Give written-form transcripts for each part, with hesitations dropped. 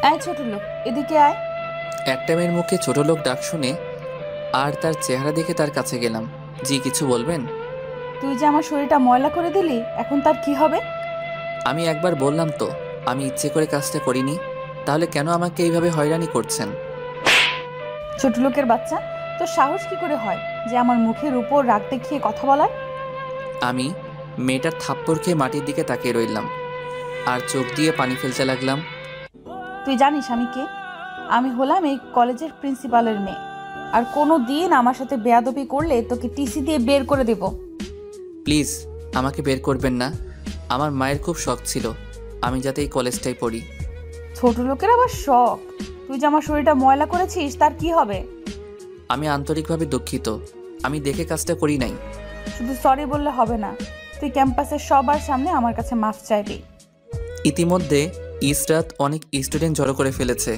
এই ছোট লোক, এদিকে আয়। একটা মেয়ের মুখে ছোট লোক ডাক শুনে আর তার চেহারা দেখে তার কাছে গেলাম। জি, কিছু বলবেন? তুই যে আমার শরীরটা ময়লা করে দিলি, এখন তার কি হবে? আমি একবার বললাম তো আমি ইচ্ছে করে কাজটা করিনি। তাহলে কেন আমাকে এইভাবে হয়রানি করছেন? ছোট লোকের বাচ্চা, তোর সাহস কি করে হয় যে আমার মুখের উপর রাগ দেখিয়ে কথা বলার? আমি মেয়েটার থাপ্পড় খেয়ে মাটির দিকে তাকিয়ে রইলাম আর চোখ দিয়ে পানি ফেলতে লাগলাম। তুই জানিস আমি কে? আমি হলাম এই কলেজের প্রিন্সিপালের মেয়ে। আর কোনো দিন আমার সাথে বেয়াদবি করলে তোকে টিসি দিয়ে বের করে দেব। প্লিজ আমাকে বের করবেন না। আমার মায়ের খুব শখ ছিল আমি যাতে এই কলেজটাই পড়ি। ছোট লোকের আবার শখ? তুই যে আমার শরীরটা ময়লা করেছিস, তার কি হবে? আমি আন্তরিকভাবে দুঃখিত। আমি দেখে কাজটা করি নাই। শুধু সরি বললে হবে না, তুই ক্যাম্পাসের সবার সামনে আমার কাছে মাফ চাইবি। ইতিমধ্যে ইসরাত অনেক স্টুডেন্ট জড়ো করে ফেলেছে।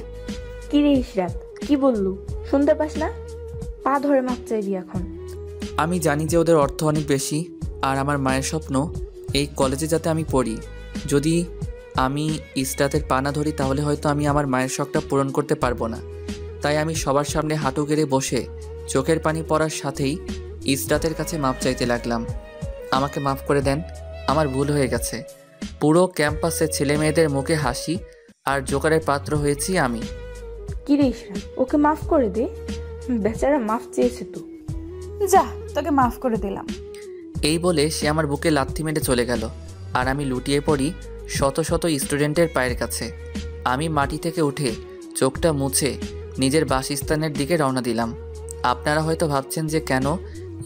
কি রে ইশরাত, কি বললু? শুনতে পাস না? পা ধরে মাপ চাইবি এখন? আমি জানি যে ওদের অর্থ অনেক বেশি, আর আমার মায়ের স্বপ্ন এই কলেজে যাতে আমি পড়ি। যদি আমি ইসরাতের পা না ধরি তাহলে হয়তো আমি আমার মায়ের শখটা পূরণ করতে পারবো না। তাই আমি সবার সামনে হাঁটু গেড়ে বসে চোখের পানি পড়ার সাথেই ইসরাতের কাছে মাপ চাইতে লাগলাম। আমাকে মাফ করে দেন, আমার ভুল হয়ে গেছে। পুরো ক্যাম্পাসে ছেলে মেয়েদের মুখে হাসি আর জোকারের পাত্র হয়েছি আমি। কি রে ইশরাত, ওকে মাফ করে দে, বেচারা মাফ চেয়েছে তো। যা, তোকে মাফ করে দিলাম। এই বলে সে আমার বুকে লাথি মেরে চলে গেল আর আমি লুটিয়ে পড়ি শত শত স্টুডেন্টের পায়ের কাছে। আমি মাটি থেকে উঠে চোখটা মুছে নিজের বাসস্থানের দিকে রওনা দিলাম। আপনারা হয়তো ভাবছেন যে কেন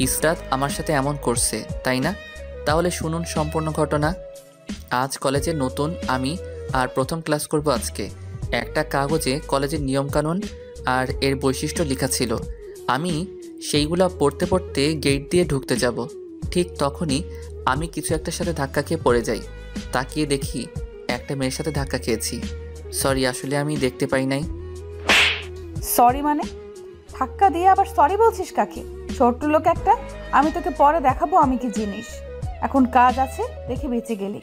ইসরাত আমার সাথে এমন করছে, তাই না? তাহলে শুনুন সম্পূর্ণ ঘটনা। আজ কলেজে নতুন আমি আর প্রথম ক্লাস করব আজকে। একটা কাগজে কলেজের নিয়মকানুন আর এর বৈশিষ্ট্য লেখা ছিল। আমি সেইগুলা পড়তে পড়তে গেট দিয়ে ঢুকতে যাব। ঠিক তখনই আমি কিছু একটার সাথে ধাক্কা খেয়ে পড়ে যাই। তাকিয়ে দেখি একটা মেয়ের সাথে ধাক্কা খেয়েছি। সরি, আসলে আমি দেখতে পাই নাই। সরি মানে? ধাক্কা দিয়ে আবার সরি বলছিস কাকে? ছোট্ট লোক একটা। আমি তোকে পরে দেখাবো আমি কি জিনিস। এখন কাজ আছে, দেখে বেঁচে গেলি।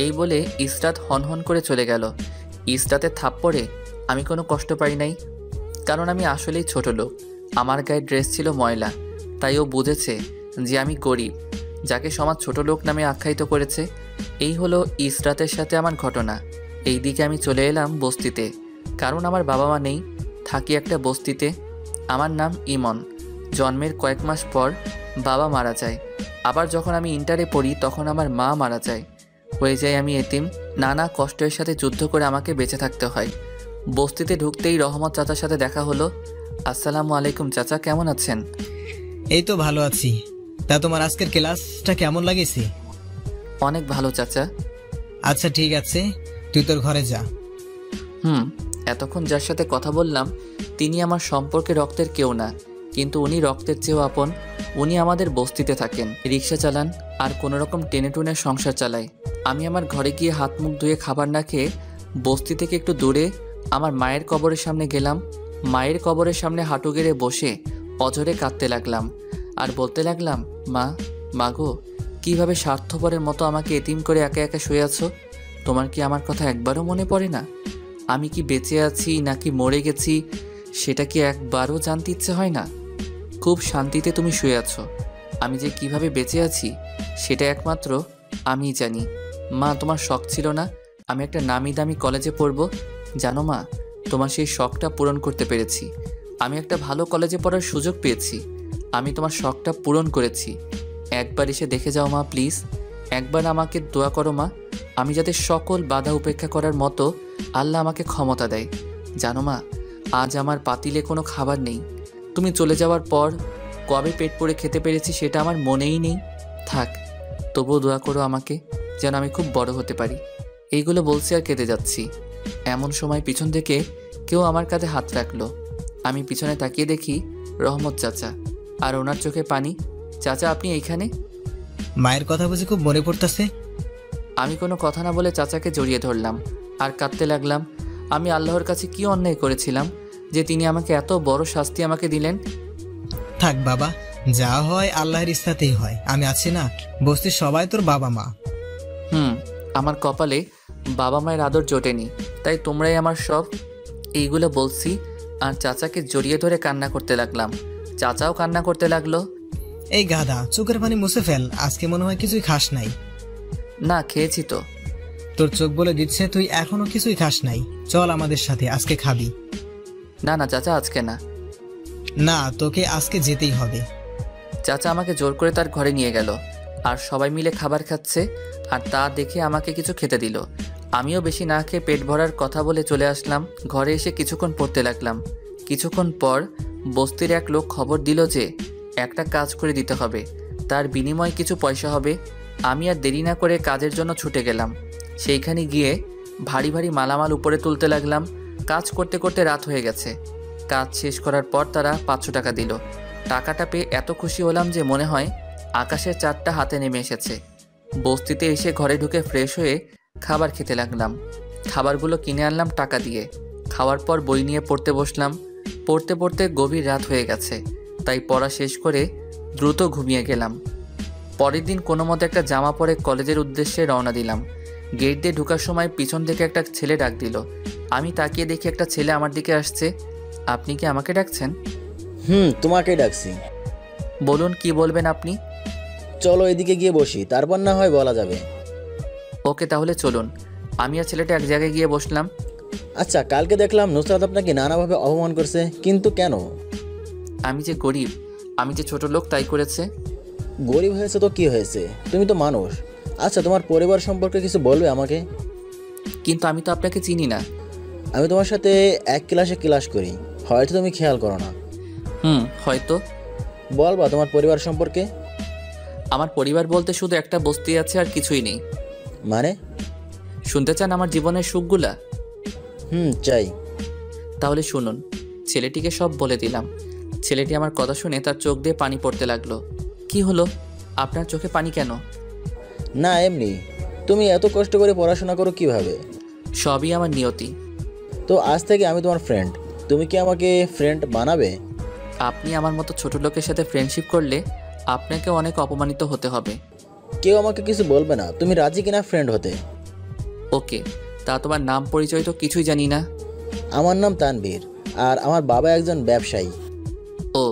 এই বলে ইসরাত হনহন করে চলে গেল। ইসরাতের থাপ্পড়ে আমি কোনো কষ্ট পাই নাই, কারণ আমি আসলেই ছোট লোক। আমার গায়ে ড্রেস ছিল ময়লা, তাই ও বুঝেছে যে আমি গরিব, যাকে সমাজ ছোট লোক নামে আখ্যায়িত করেছে। এই হলো ইসরাতের সাথে আমার ঘটনা। এই দিকে আমি চলে এলাম বস্তিতে, কারণ আমার বাবা মা নেই। থাকি একটা বস্তিতে। আমার নাম ইমন। জন্মের কয়েক মাস পর বাবা মারা যায়। আবার যখন আমি ইন্টারে পড়ি তখন আমার মা মারা যায়। হয়ে যায় আমি এতিম। নানা কষ্টের সাথে যুদ্ধ করে আমাকে বেঁচে থাকতে হয়। বস্তিতে ঢুকতেই রহমত চাচার সাথে দেখা হলো। আসসালামু আলাইকুম চাচা, কেমন আছেন? এই তো ভালো আছি। তা তোমার আজকের ক্লাসটা কেমন লাগেছে? অনেক ভালো চাচা। আচ্ছা ঠিক আছে, তুই তোর ঘরে যা। এতক্ষণ যার সাথে কথা বললাম তিনি আমার সম্পর্কে রক্তের কেউ না, কিন্তু উনি রক্তের চেয়েও আপন। উনি আমাদের বস্তিতে থাকেন, রিক্সা চালান আর কোনোরকম টেনে টুনে সংসার চালায়। আমি আমার ঘরে গিয়ে হাত মুখ ধুয়ে খাবার না খেয়ে বস্তি থেকে একটু দূরে আমার মায়ের কবরের সামনে গেলাম। মায়ের কবরের সামনে হাঁটু গেড়ে বসে অঝরে কাঁদতে লাগলাম আর বলতে লাগলাম, মা গো, কীভাবে স্বার্থপরের মতো আমাকে এতিম করে একা একা শুয়ে আছো? তোমার কি আমার কথা একবারও মনে পড়ে না? আমি কি বেঁচে আছি নাকি মরে গেছি সেটা কি একবারও জানতে ইচ্ছে হয় না? খুব শান্তিতে তুমি শুয়ে আছো, আমি যে কিভাবে বেঁচে আছি সেটা একমাত্র আমিই জানি। মা, তোমার শখ ছিল না আমি একটা নামি দামি কলেজে পড়ব? জানো মা, তোমার সেই শখটা পূরণ করতে পেরেছি। আমি একটা ভালো কলেজে পড়ার সুযোগ পেয়েছি। আমি তোমার শখটা পূরণ করেছি। একবার এসে দেখে যাও মা, প্লিজ। একবার আমাকে দোয়া করো মা, আমি যাতে সকল বাধা উপেক্ষা করার মতো আল্লাহ আমাকে ক্ষমতা দেয়। জানো মা, আজ আমার পাতিলে কোনো খাবার নেই। তুমি চলে যাওয়ার পর কবে পেট পুড়ে খেতে পেরেছি সেটা আমার মনেই নেই। থাক, তবুও দোয়া করো আমাকে যেন আমি খুব বড় হতে পারি। এইগুলো বলছি আর কেঁদে যাচ্ছি। এমন সময় পিছন থেকে কেউ আমার কাঁধে হাত রাখলো। আমি পিছনে তাকিয়ে দেখি রহমত চাচা, আর ওনার চোখে পানি। চাচা, আপনি এইখানে? মায়ের কথা বুঝি খুব মনে পড়তেছে? আমি কোনো কথা না বলে চাচাকে জড়িয়ে ধরলাম আর কাঁদতে লাগলাম। আমি আল্লাহর কাছে কি অন্যায় করেছিলাম যে তিনি আমাকে এত বড় শাস্তি আমাকে দিলেন? থাক বাবা, যা হয় আল্লাহর ইচ্ছাতেই হয়। আমি আছি না, বস্তির সবাই তোর বাবা মা। আমার কপালে বাবা মায়ের আদর জোটেনি, তাই তোমরাই আমার সব। এইগুলো বলছি আর চাচাকে জড়িয়ে ধরে কান্না করতে লাগলাম। চাচাও কান্না করতে লাগলো। এই গাধা, চোখের পানি মুছে ফেল, আজকে মনে হয় কিছুই খাস নাই। না, খেয়েছি তো। তোর চোখ বলে দিচ্ছে তুই এখনো কিছুই খাস নাই। চল আমাদের সাথে, আজকে খাবি। না না চাচা, আজকে না। না, তোকে আজকে যেতেই হবে। চাচা আমাকে জোর করে তার ঘরে নিয়ে গেল, আর সবাই মিলে খাবার খাচ্ছে, আর তা দেখে আমাকে কিছু খেতে দিল। আমিও বেশি না খেয়ে পেট ভরার কথা বলে চলে আসলাম। ঘরে এসে কিছুক্ষণ পড়তে লাগলাম। কিছুক্ষণ পর বস্তির এক লোক খবর দিল যে একটা কাজ করে দিতে হবে, তার বিনিময়ে কিছু পয়সা হবে। আমি আর দেরি না করে কাজের জন্য ছুটে গেলাম। সেইখানে গিয়ে ভারী ভারী মালামাল উপরে তুলতে লাগলাম। কাজ করতে করতে রাত হয়ে গেছে। কাজ শেষ করার পর তারা 500 টাকা দিল। টাকাটা পেয়ে এত খুশি হলাম যে মনে হয় আকাশের চাঁদটা হাতে নেমে এসেছে। বস্তিতে এসে ঘরে ঢুকে ফ্রেশ হয়ে খাবার খেতে লাগলাম। খাবারগুলো কিনে আনলাম টাকা দিয়ে। খাওয়ার পর বই নিয়ে পড়তে বসলাম। পড়তে পড়তে গভীর রাত হয়ে গেছে, তাই পড়া শেষ করে দ্রুত ঘুমিয়ে গেলাম। পরের দিন কোনো মতে একটা জামা পরে কলেজের উদ্দেশ্যে রওনা দিলাম। গেট দিয়ে ঢোকার সময় পিছন থেকে একটা ছেলে ডাক দিল। আমি তাকিয়ে দেখি একটা ছেলে আমার দিকে আসছে। আপনি কি আমাকে ডাকছেন? তোমাকে ডাকছি। বলুন, কি বলবেন আপনি? চলো এদিকে গিয়ে বসি, তারপর না হয় বলা যাবে। ওকে, তাহলে চলুন। আমি আর ছেলেটা এক জায়গায় গিয়ে বসলাম। আচ্ছা, কালকে দেখলাম নুসরাত আপনাকে নানাভাবে অপমান করছে, কিন্তু কেন? আমি যে গরিব, আমি যে ছোট লোক, তাই করেছে। গরিব হয়েছে তো কি হয়েছে, তুমি তো মানুষ। আচ্ছা, তোমার পরিবার সম্পর্কে কিছু বলবে আমাকে? কিন্তু আমি তো আপনাকে চিনি না। আমি তোমার সাথে এক ক্লাসে ক্লাস করি, হয়তো তুমি খেয়াল করো না। হয়তো। বলবা তোমার পরিবার সম্পর্কে? আমার পরিবার বলতে শুধু একটা বস্তি আছে, আর কিছুই নেই। মানে? শুনতে চান আমার জীবনের সুখগুলা? চাই। তাহলে শুনুন। ছেলেটিকে সব বলে দিলাম। ছেলেটি আমার কথা শুনে তার চোখ দিয়ে পানি পড়তে লাগলো। কি হলো? আপনার চোখে পানি কেন? না, এমনি। তুমি এত কষ্ট করে পড়াশোনা করো কিভাবে? সবই আমার নিয়তি। তো আজ থেকে আমি তোমার ফ্রেন্ড, তুমি কি আমাকে ফ্রেন্ড বানাবে? আপনি আমার মতো ছোট লোকের সাথে ফ্রেন্ডশিপ করলে আপনাকে অনেক অপমানিত হতে হবে। কেউ আমাকে কিছু বলবে না, তুমি রাজি কিনা ফ্রেন্ড হতে? ওকে, তা তোমার নাম পরিচয় তো কিছুই জানি না। আমার নাম তানভীর, আর আমার বাবা একজন ব্যবসায়ী। ও।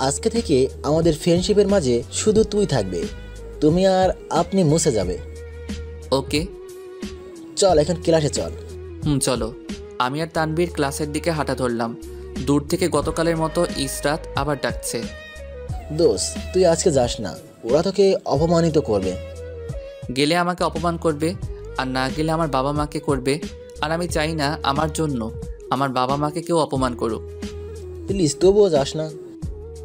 আজকে থেকে আমাদের ফ্রেন্ডশিপের মাঝে শুধু তুই থাকবে, তুমি আর আপনি মুছে যাবে। ওকে, চল এখন ক্লাসে চল। চলো। আমি আর তানভীর ক্লাসের দিকে হাঁটা ধরলাম। দূর থেকে গতকালের মতো ইসরাত আবার ডাকছে। দোস্ত, তুই আজকে যাস না, ওরা তোকে অপমানিত করবে। গেলে আমাকে অপমান করবে, আর না গেলে আমার বাবা মাকে করবে। আর আমি চাই না আমার জন্য আমার বাবা মাকে কেউ অপমান করুক। প্লিজ তবুও যাস না।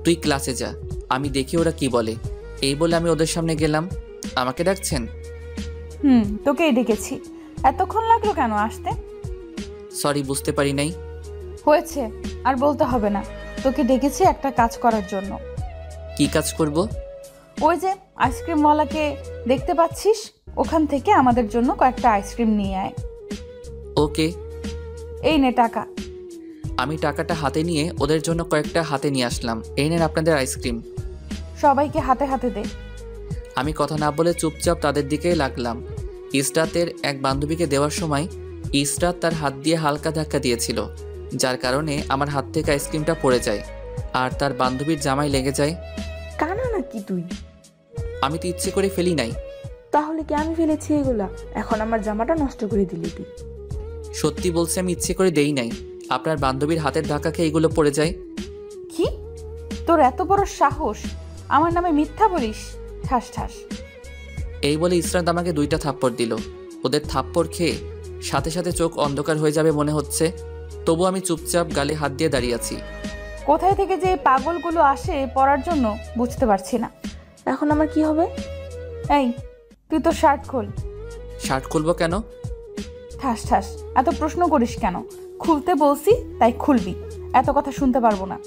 তুই ক্লাসে যা, আমি দেখি ওরা কি বলে। এই বলে আমি ওদের সামনে গেলাম। আমাকে ডাকছেন? তোকেই ডেকেছি। এতক্ষণ লাগলো কেন আসতে? সরি, বুঝতে পারি নাই। হয়েছে, আর বলতে হবে না। তোকে ডেকেছি একটা কাজ করার জন্য। কি কাজ করব? ওই যে আইসক্রিমওয়ালাকে দেখতে পাচ্ছিস, ওখান থেকে আমাদের জন্য কয়েকটা আইসক্রিম নিয়ে আয়। ওকে। এই নে টাকা। আমি টাকাটা হাতে নিয়ে ওদের জন্য কয়েকটা হাতে নিয়ে আসলাম। এই নেন আপনাদের আইসক্রিম। সবাইকে হাতে হাতে দে। আমি কথা না বলে চুপচাপ তাদের দিকে লাগলাম। ইসরাতের এক বান্ধবীকে দেওয়ার সময় ইসরাত তার হাত দিয়ে হালকা ধাক্কা দিয়েছিল, যার কারণে আমার হাত থেকে আইসক্রিমটা পড়ে যায় আর তার বান্ধবীর জামায় লেগে যায়। কানা নাকি তুই? আমি তো ইচ্ছে করে ফেলি নাই। তাহলে কি আমি ফেলেছি এগুলা? এখন আমার জামাটা নষ্ট করে দিলি তুই। সত্যি বলছি, আমি ইচ্ছে করে দেই নাই। আপনার বান্ধবীর হাতের ধাক্কা খেয়ে এগুলো পড়ে যায়। কি? তোর এত বড় সাহস আমার নামে মিথ্যা বলিস? ঠাস ঠাস। এই বলে ইসরাত আমাকে 2টা থাপ্পড় দিল। ওদের থাপ্পড় খেয়ে সাথে সাথে চোখ অন্ধকার হয়ে যাবে মনে হচ্ছে। তবু আমি চুপচাপ গালে হাত দিয়ে দাঁড়িয়ে আছি। কোথায় থেকে যে এই পাগলগুলো আসে পড়ার জন্য বুঝতে পারছি না। এখন আমার কি হবে? এই, তুই তো শার্ট খোল। শার্ট খুলবো কেন? ঠাস ঠাস, এত প্রশ্ন করিস কেন? খুলতে বলছি তাই খুলবি, এত কথা শুনতে পারবো না।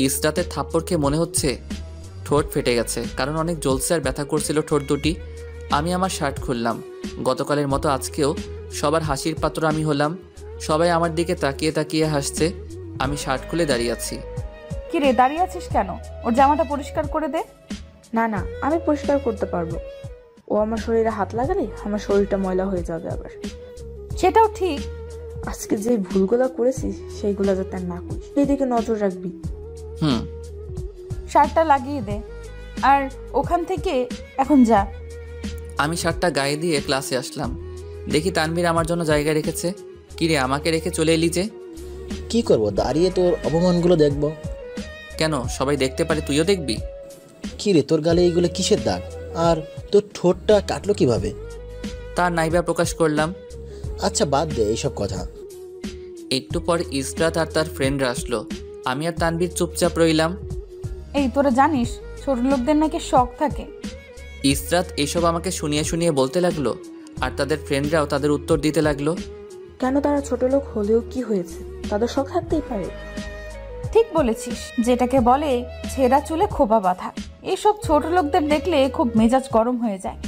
ইসরাতের থাপ্পড় খেয়ে মনে হচ্ছে ঠোঁট ফেটে গেছে, কারণ অনেক জ্বলছে আর ব্যথা করছিল ঠোঁট দুটি। আমি আমার শার্ট খুললাম। গতকালের মতো আজকেও সবার হাসির পাত্র আমি হলাম। সবাই আমার দিকে তাকিয়ে তাকিয়ে হাসছে। আমি শার্ট খুলে দাঁড়িয়ে আছি। কি রে, দাঁড়িয়ে আছিস কেন? ওর জামাটা পরিষ্কার করে দে। না না, আমি পরিষ্কার করতে পারবো। ও আমার শরীরে হাত লাগালে আমার শরীরটা ময়লা হয়ে যাবে আবার। সেটাও ঠিক। আজকে যে ভুলগুলো করেছিস সেইগুলো যাতে আর না করিস, সেদিকে নজর রাখবি। হুম। শার্টটা লাগিয়ে দে, আর ওখান থেকে এখন যা। আমি শার্টটা গায়ে দিয়ে ক্লাসে আসলাম। দেখি তানভীর আমার জন্য জায়গা রেখেছে। কিরে, আমাকে রেখে চলে এলি যে? কি করব, দাঁড়িয়ে তোর অপমানগুলো দেখব। কেন, সবাই দেখতে পারে, তুইও দেখবি? কি রে, তোর গালে এইগুলো কিসের দাগ? আর তোর ঠোঁটটা কাটলো কিভাবে? তার নাইবা প্রকাশ করলাম। আচ্ছা বাদ দে এইসব কথা। একটু পর ইসরাত আর তার ফ্রেন্ডরা আসলো। আমি আর তানভীর চুপচাপ রইলাম। এই তোরা জানিস ছোট লোকদের নাকি শখ থাকে? ইসরাত এসব আমাকে শুনিয়ে শুনিয়ে বলতে লাগলো, আর তাদের ফ্রেন্ডরাও তাদের উত্তর দিতে লাগলো। কেন, তারা ছোট লোক হলেও কি হয়েছে, তাদের শখ থাকতেই পারে। ঠিক বলেছিস, যেটাকে বলে ছেঁড়া চুলে খোপা বাঁধা। এইসব ছোট লোকদের দেখলে খুব মেজাজ গরম হয়ে যায়।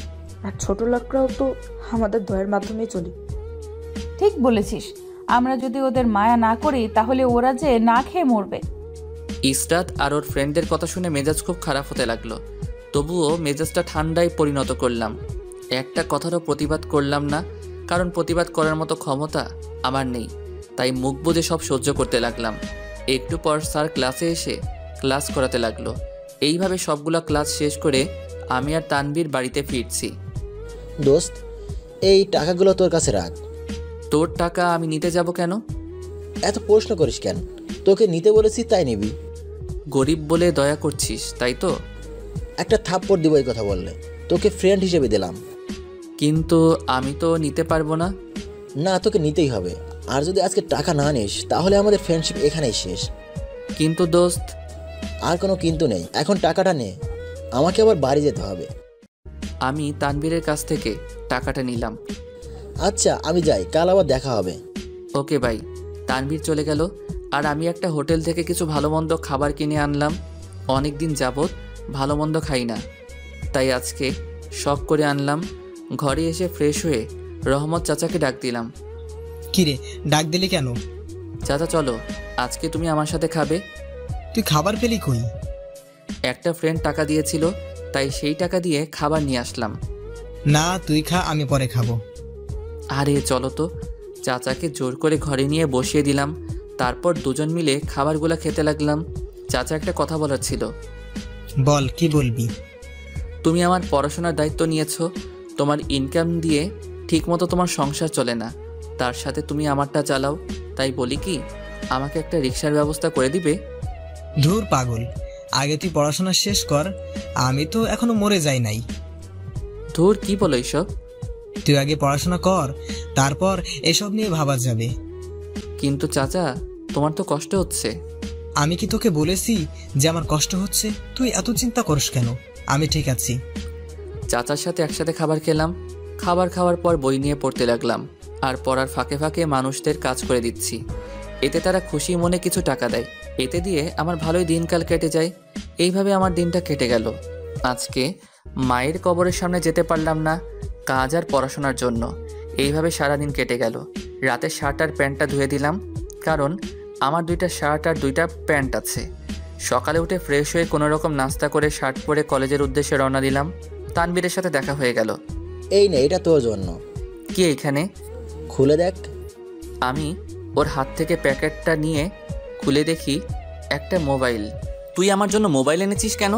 আর ছোট লোকরাও তো আমাদের দয়ের মাধ্যমেই চলে। ঠিক বলেছিস, আমরা যদি ওদের মায়া না করি তাহলে ওরা যে না খেয়ে মরবে। ইসরাত আর ওর ফ্রেন্ডদের কথা শুনে মেজাজ খুব খারাপ হতে লাগলো। তবুও মেজাজটা ঠান্ডায় পরিণত করলাম। একটা কথারও প্রতিবাদ করলাম না, কারণ প্রতিবাদ করার মতো ক্ষমতা আমার নেই। তাই মুখ বুজে সব সহ্য করতে লাগলাম। একটু পর স্যার ক্লাসে এসে ক্লাস করাতে লাগলো। এইভাবে সবগুলো ক্লাস শেষ করে আমি আর তানভীর বাড়িতে ফিরছি। দোস্ত, এই টাকাগুলো তোর কাছে রাখ। তোর টাকা আমি নিতে যাব কেন? এত প্রশ্ন করিস কেন? তোকে নিতে বলেছি তাই নিবি। গরিব বলে দয়া করছিস, তাই তো? একটা থাপ্পড় দিব এই কথা বললে। তোকে ফ্রেন্ড হিসেবে দিলাম। কিন্তু আমি তো নিতে পারবো না। না, তোকে নিতেই হবে। আর যদি আজকে টাকা না নিস তাহলে আমাদের ফ্রেন্ডশিপ এখানেই শেষ। কিন্তু দোস্ত। আর কোনো কিন্তু নেই, এখন টাকাটা নে, আমাকে আবার বাড়ি যেতে হবে। আমি তানভীরের কাছ থেকে টাকাটা নিলাম। আচ্ছা আমি যাই, কাল আবার দেখা হবে। ওকে ভাই। তানভীর চলে গেল, আর আমি একটা হোটেল থেকে কিছু ভালো মন্দ খাবার কিনে আনলাম। অনেক দিন যাবৎ ভালো মন্দ খাই না, তাই আজকে শখ করে আনলাম। ঘরে এসে ফ্রেশ হয়ে রহমত চাচাকে ডাক দিলাম। কিরে, ডাক দিলি কেন? চাচা চলো, আজকে তুমি আমার সাথে খাবে। তুই খাবার পেলি কই? একটা ফ্রেন্ড টাকা দিয়েছিল, তাই সেই টাকা দিয়ে খাবার নিয়ে আসলাম। না তুই খা, আমি পরে খাবো। আরে চলো তো। চাচাকে জোর করে ঘরে নিয়ে বসিয়ে দিলাম। তারপর দুজন মিলে খাবারগুলো খেতে লাগলাম। চাচা একটা কথা বলার ছিল। বল, কি বলবি? তুমি আমার পড়াশোনার দায়িত্ব নিয়েছো। তোমার ইনকাম দিয়ে ঠিকমতো তোমার সংসার চলে না, তার সাথে তুমি আমারটা চালাও। তাই বলি কি, আমাকে একটা রিকশার ব্যবস্থা করে দিবে? ধুর পাগল, আগে তুই পড়াশোনা শেষ কর। আমি তো এখনো মরে যাই নাই। ধুর, কি বলো এইসব? তুই আগে পড়াশোনা কর, তারপর এসব নিয়ে ভাবা যাবে। কিন্তু চাচা, তোমার তো কষ্ট হচ্ছে। আমি কি তোকে বলেছি যে আমার কষ্ট হচ্ছে? তুই এত চিন্তা করিস কেন? আমি ঠিক আছি। চাচার সাথে একসাথে খাবার খেলাম। খাবার খাওয়ার পর বই নিয়ে পড়তে লাগলাম, আর পড়ার ফাঁকে ফাঁকে মানুষদের কাজ করে দিচ্ছি। এতে তারা খুশি মনে কিছু টাকা দেয়। এতে দিয়ে আমার ভালোই দিনকাল কেটে যায়। এইভাবে আমার দিনটা কেটে গেল। আজকে মায়ের কবরের সামনে যেতে পারলাম না, কাজ আর পড়াশোনার জন্য। এইভাবে সারাদিন কেটে গেল। রাতে শার্ট আর প্যান্টটা ধুয়ে দিলাম, কারণ আমার 2টা শার্ট আর 2টা প্যান্ট আছে। সকালে উঠে ফ্রেশ হয়ে কোনো রকম নাস্তা করে শার্ট পরে কলেজের উদ্দেশ্যে রওনা দিলাম। তানবীরের সাথে দেখা হয়ে গেল। এই নে, এটা তোর জন্য। কি এইখানে? খুলে দেখ। আমি ওর হাত থেকে প্যাকেটটা নিয়ে খুলে দেখি একটা মোবাইল। তুই আমার জন্য মোবাইল এনেছিস কেন?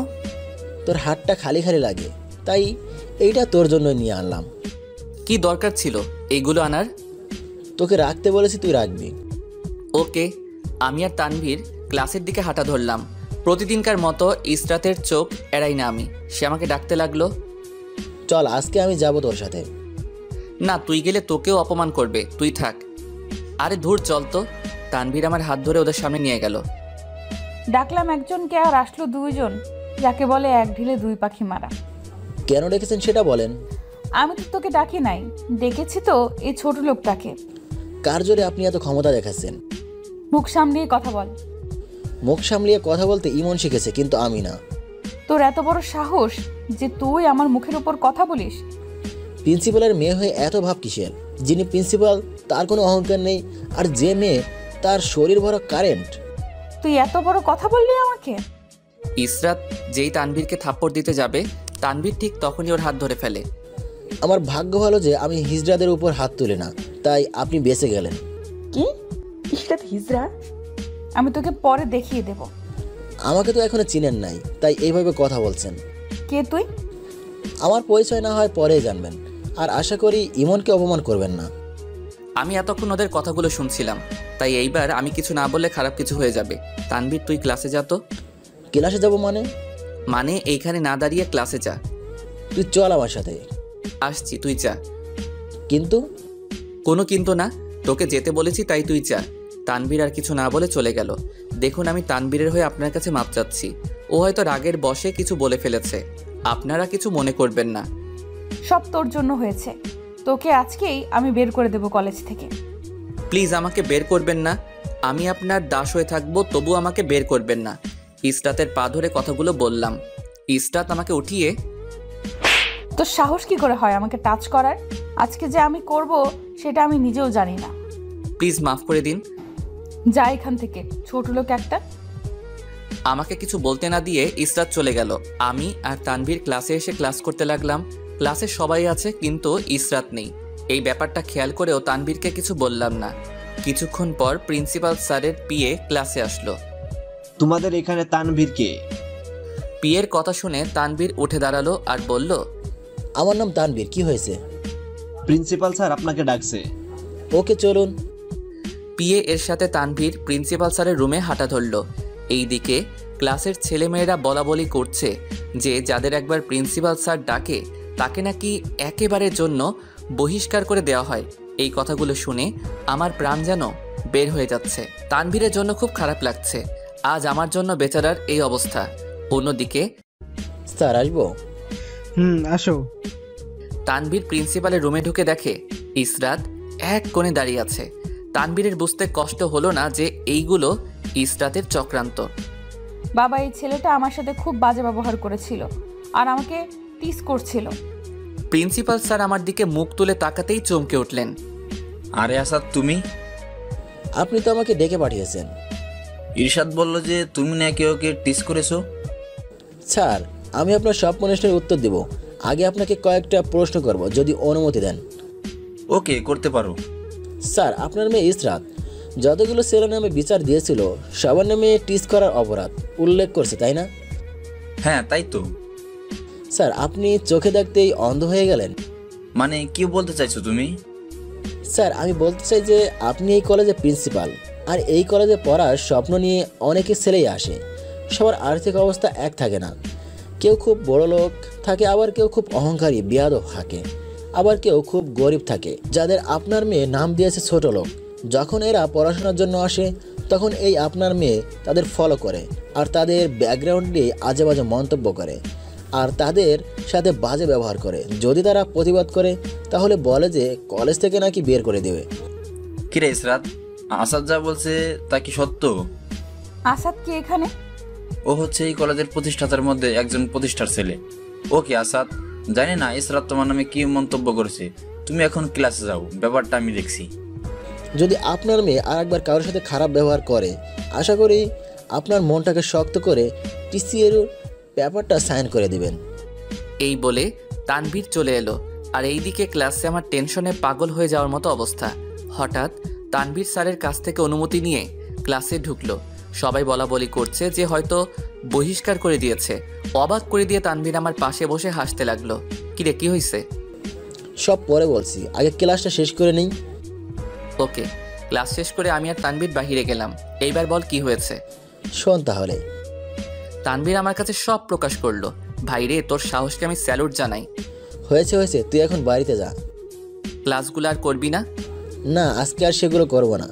তোর হাতটা খালি খালি লাগে, তাই এইটা তোর জন্য নিয়ে আনলাম। কি দরকার ছিল এইগুলো আনার? তোকে রাখতে বলেছি, তুই রাখবি। ওকে। আমি আর তানভীর ক্লাসের দিকে হাঁটা ধরলাম। প্রতিদিনকার মতো ইসরাতের চোখ এড়াই না আমি। সে আমাকে ডাকতে লাগলো। চল, আজকে আমি যাব তোর সাথে। না, তুই গেলে তোকেও অপমান করবে, তুই থাক। আরে ধুর, চল তো। তানভীর আমার হাত ধরে ওদের সামনে নিয়ে গেল। ডাকলাম একজনকে আর আসলো 2জন, যাকে বলে এক ঢিলে 2 পাখি মারা। কেন ডেকেছেন সেটা বলেন। আমি তো তোকে ডাকি নাই, ডেকেছি তো এই ছোট লোকটাকে। কার জোরে আপনি এত ক্ষমতা দেখাচ্ছেন? মুখ সামলিয়ে কথা বল। মুখ সামলিয়ে কথা বলতে ইমন শিখেছে, কিন্তু আমি না। তোর এত বড় সাহস যে তুই আমার মুখের উপর কথা বলিস? প্রিন্সিপালের মেয়ে হয়ে এত ভাব কিসের? যিনি প্রিন্সিপাল তার কোনো অহংকার নেই, আর যে মেয়ে তার শরীর ভরা কারেন্ট। তুই এত বড় কথা বললি আমাকে? ইসরাত যেই তানভীরকে থাপ্পড় দিতে যাবে, তানভীর ঠিক তখনই ওর হাত ধরে ফেলে। আমার ভাগ্য ভালো যে আমি হিজড়াদের উপর হাত তুলি না, তাই আপনি বেঁচে গেলেন। কি? ইশরাত হিজড়া? আমি তোকে পরে দেখিয়ে দেব। আমাকে তো এখনো চিনেন নাই, তাই এইভাবে কথা বলছেন। কে তুই? আমার পরিচয় না হয় পরেই জানবেন, আর আশা করি ইমনকে অপমান করবেন না। আমি এতক্ষণ ওদের কথাগুলো শুনছিলাম, তাই এইবার আমি কিছু না বললে খারাপ কিছু হয়ে যাবে। তানভীর, তুই ক্লাসে যা তো। ক্লাসে যাব মানে? মানে এইখানে না দাঁড়িয়ে ক্লাসে যা। তুই চল আমার সাথে। আসছি, তুই যা। কিন্তু কোনো কিন্তু না, তোকে যেতে বলেছি তাই তুই যা। তানভীর আর কিছু না বলে চলে গেল। দেখুন, আমি তানভীরের হয়ে আপনার কাছে মাপ চাচ্ছি। ও হয়তো রাগের বশে কিছু বলে ফেলেছে, আপনারা কিছু মনে করবেন না। সব তোর জন্য হয়েছে। তোকে আজকেই আমি বের করে দেব কলেজ থেকে। প্লিজ আমাকে বের করবেন না। আমি আপনার দাস হয়ে থাকবো, তবু আমাকে বের করবেন না। ইসরাতের পা ধরে কথাগুলো বললাম। ইসরাত আমাকে উঠিয়ে, তোর সাহস কি করে হয় আমাকে টাচ করার? আজকে যে আমি করব সেটা আমি নিজেও জানি না। প্লিজ মাফ করে দিন। যা এখান থেকে, ছোট লোক একটা। আমাকে কিছু বলতে না দিয়ে ইসরাত চলে গেল। আমি আর তানভীর ক্লাসে এসে ক্লাস করতে লাগলাম। ক্লাসে সবাই আছে, কিন্তু ইসরাত নেই। এই ব্যাপারটা খেয়াল করেও তানভীরকে কিছু বললাম না। কিছুক্ষণ পর প্রিন্সিপাল স্যারের পিএ ক্লাসে আসলো। তোমাদের এখানে তানভীর কে? পিএর কথা শুনে তানভীর উঠে দাঁড়ালো আর বলল, আমার নাম তানভীর, কি হয়েছে? প্রিন্সিপাল স্যার আপনাকে ডাকছে। ওকে, চলুন। পিএ এর সাথে তানভীর প্রিন্সিপাল স্যারের রুমে হাঁটা ধরল। এইদিকে ক্লাসের ছেলেমেয়েরা বলাবলি করছে যে যাদের একবার প্রিন্সিপাল স্যার ডাকে তাকে নাকি একেবারের জন্য বহিষ্কার করে দেওয়া হয়। এই কথাগুলো শুনে আমার প্রাণ যেন বের হয়ে যাচ্ছে। তানভীরের জন্য খুব খারাপ লাগছে। আজ আমার জন্য বেচারার এই অবস্থা। অন্যদিকে স্যার, আসবো? আসো। তানভীর প্রিন্সিপালের রুমে ঢুকে দেখে ইসরাত এক কোণে দাঁড়িয়ে আছে। তানভীরের বুঝতে কষ্ট হলো না যে এইগুলো ইসরাতের চক্রান্ত। বাবা, এই ছেলেটা আমার সাথে খুব বাজে ব্যবহার করেছিল আর আমাকে টিস করছিল। প্রিন্সিপাল স্যার আমার দিকে মুখ তুলে তাকাতেই চমকে উঠলেন। আরে আসাদ, তুমি? আপনি তো আমাকে ডেকে পাঠিয়েছেন। ইরশাদ বলল যে তুমি নাকি ওকে টিস করেছো। স্যার, আমি আপনার সব প্রশ্নের উত্তর দেব। আগে আপনাকে কয়েকটা প্রশ্ন করব, যদি অনুমতি দেন। ওকে, করতে পারো। স্যার, আপনার মেয়ে ইসরাত যতগুলো ছেলের নামে বিচার দিয়েছিল সবার নামে টিস করার অপরাধ উল্লেখ করছে, তাই না? হ্যাঁ, তাই তো। স্যার, আপনি চোখে দেখতেই অন্ধ হয়ে গেলেন। মানে কি বলতে চাইছো তুমি? স্যার, আমি বলতে চাই যে আপনি এই কলেজের প্রিন্সিপাল, আর এই কলেজে পড়ার স্বপ্ন নিয়ে অনেকে ছেলেই আসে। সবার আর্থিক অবস্থা এক থাকে না। কেউ খুব বড় লোক থাকে, আবার কেউ খুব অহংকারী বেয়াদব থাকে, আবার কেউ খুব গরিব থাকে। যাদের আপনার মেয়ে নাম দিয়েছে ছোট লোক, যখন এরা পড়াশোনার জন্য আসে তখন এই আপনার মেয়ে তাদের ফলো করে আর তাদের ব্যাকগ্রাউন্ড নিয়ে আজে বাজে মন্তব্য করে আর তাদের সাথে বাজে ব্যবহার করে। যদি তারা প্রতিবাদ করে তাহলে বলে যে কলেজ থেকে নাকি বের করে দেবে। কিরে ইসরাত, আসাদ যা বলছে তা কি সত্য? আসাদ কি এখানে? ও হচ্ছে এই কলেজের প্রতিষ্ঠাতার মধ্যে একজন প্রতিষ্ঠার ছেলে। ও কি আসাদ? জানি না ইসরাত তোমার নামে কি মন্তব্য করেছে। তুমি এখন ক্লাসে যাও, ব্যাপারটা আমি দেখছি। যদি আপনার মেয়ে আর একবার কারোর সাথে খারাপ ব্যবহার করে, আশা করি আপনার মনটাকে শক্ত করে টিসিএর ব্যাপারটা সাইন করে দিবেন। এই বলে তানভীর চলে এলো। আর এইদিকে ক্লাসে আমার টেনশনে পাগল হয়ে যাওয়ার মতো অবস্থা। হঠাৎ তানভীর স্যারের কাছ থেকে অনুমতি নিয়ে ক্লাসে ঢুকলো। সবাই বলাবলি করছে যে হয়তো বহিষ্কার করে দিয়েছে। অবাক করে দিয়ে তানভীর আমার পাশে বসে হাসতে লাগলো। কিরে, কি হয়েছে? সব পরে বলছি, আগে ক্লাসটা শেষ করে নিই। ওকে। ক্লাস শেষ করে আমি আর তানভীর বাহিরে গেলাম। এইবার বল কি হয়েছে। শোন তাহলে। তানভীর আমার কাছে সব প্রকাশ করলো। ভাইরে, তোর সাহসকে আমি স্যালুট জানাই। হয়েছে হয়েছে, তুই এখন বাড়িতে যা। ক্লাসগুলো আর করবি না? না, আজকে আর সেগুলো করবো না।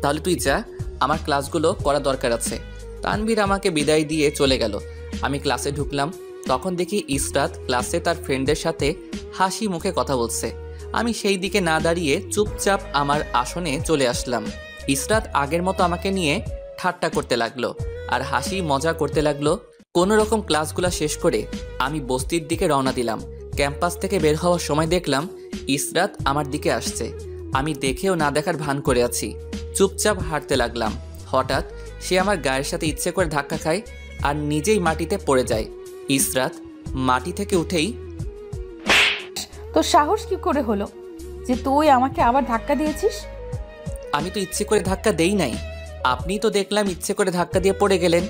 তাহলে তুই যা, আমার ক্লাসগুলো করা দরকার আছে। তানভীর আমাকে বিদায় দিয়ে চলে গেল। আমি ক্লাসে ঢুকলাম, তখন দেখি ইসরাত ক্লাসে তার ফ্রেন্ডের সাথে হাসি মুখে কথা বলছে। আমি সেই দিকে না দাঁড়িয়ে চুপচাপ আমার আসনে চলে আসলাম। ইসরাত আগের মতো আমাকে নিয়ে ঠাট্টা করতে লাগলো আর হাসি মজা করতে লাগলো। কোনো রকম ক্লাসগুলো শেষ করে আমি বস্তির দিকে রওনা দিলাম। ক্যাম্পাস থেকে বের হওয়ার সময় দেখলাম ইসরাত আমার দিকে আসছে। আমি দেখেও না দেখার ভান করে আছি। চুপচাপ হাঁটতে লাগলাম। হঠাৎ সে আমার গায়ের সাথে ইচ্ছে করে ধাক্কা খায় আর নিজেই মাটিতে পড়ে যায়। ইসরাত মাটি থেকে উঠেই, তোর সাহস কি করে হলো যে তুই আমাকে আবার ধাক্কা দিয়েছিস? আমি তো ইচ্ছে করে ধাক্কা দেই নাই, আপনি তো দেখলাম ইচ্ছে করে ধাক্কা দিয়ে পড়ে গেলেন।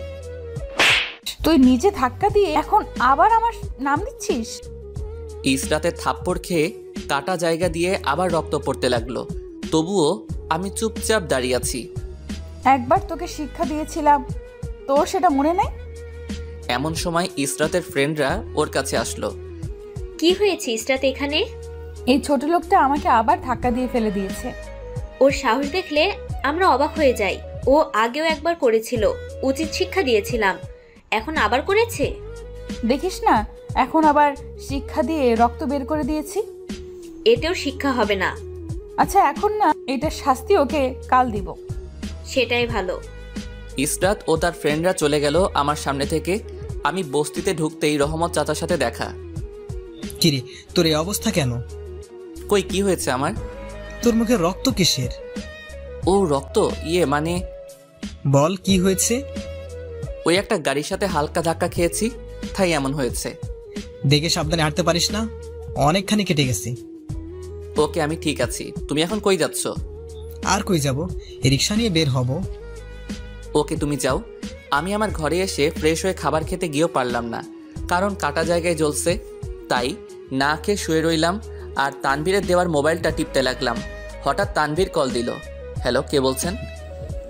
তুই নিজে ধাক্কা দিয়ে এখন আবার আমার নাম দিচ্ছিস? ইসরাতের থাপ্পড় খেয়ে কাটা জায়গা দিয়ে আবার রক্ত পড়তে লাগলো, তবুও আমি চুপচাপ দাঁড়িয়ে আছি। একবার তোকে শিক্ষা দিয়েছিলাম, তোর সেটা মনে নেই? এমন সময় ইসরাতের ফ্রেন্ডরা ওর কাছে আসলো। কি হয়েছে ইসরাত এখানে? এই ছোট লোকটা আমাকে আবার ধাক্কা দিয়ে ফেলে দিয়েছে। ওর সাহস দেখলে আমরা অবাক হয়ে যাই। ও আগেও একবার করেছিল, উচিত শিক্ষা দিয়েছিলাম, এখন আবার করেছে। দেখিস না, এখন আবার শিক্ষা দিয়ে রক্ত বের করে দিয়েছি। এতেও শিক্ষা হবে না। আচ্ছা এখন না, এটা শাস্তি ওকে কাল দিব। সেটাই ভালো। ইসরাত ও তার ফ্রেন্ডরা চলে গেল আমার সামনে থেকে। আমি বস্তিতে ঢুকতেই রহমত চাচার সাথে দেখা। কিরে, তোর এই অবস্থা কেন? কই, কি হয়েছে আমার? তোর মুখে রক্ত কিসের? ও রক্ত, মানে বল কি হয়েছে? ওই একটা গাড়ির সাথে হালকা ধাক্কা খেয়েছি, তাই এমন হয়েছে। দেখে সাবধানে হাঁটতে পারিস না? অনেকখানি কেটে গেছি। ওকে, আমি ঠিক আছি। তুমি এখন কই যাচ্ছ? আর কই যাব, রিক্সা নিয়ে বের হব। ওকে, তুমি যাও। আমি আমার ঘরে এসে ফ্রেশ হয়ে খাবার খেতে গিয়েও পারলাম না, কারণ কাটা জায়গায় জ্বলছে। তাই না খেয়ে শুয়ে রইলাম আর তানভীরের দেওয়ার মোবাইলটা টিপতে লাগলাম। হঠাৎ তানভীর কল দিল। হ্যালো, কে বলছেন?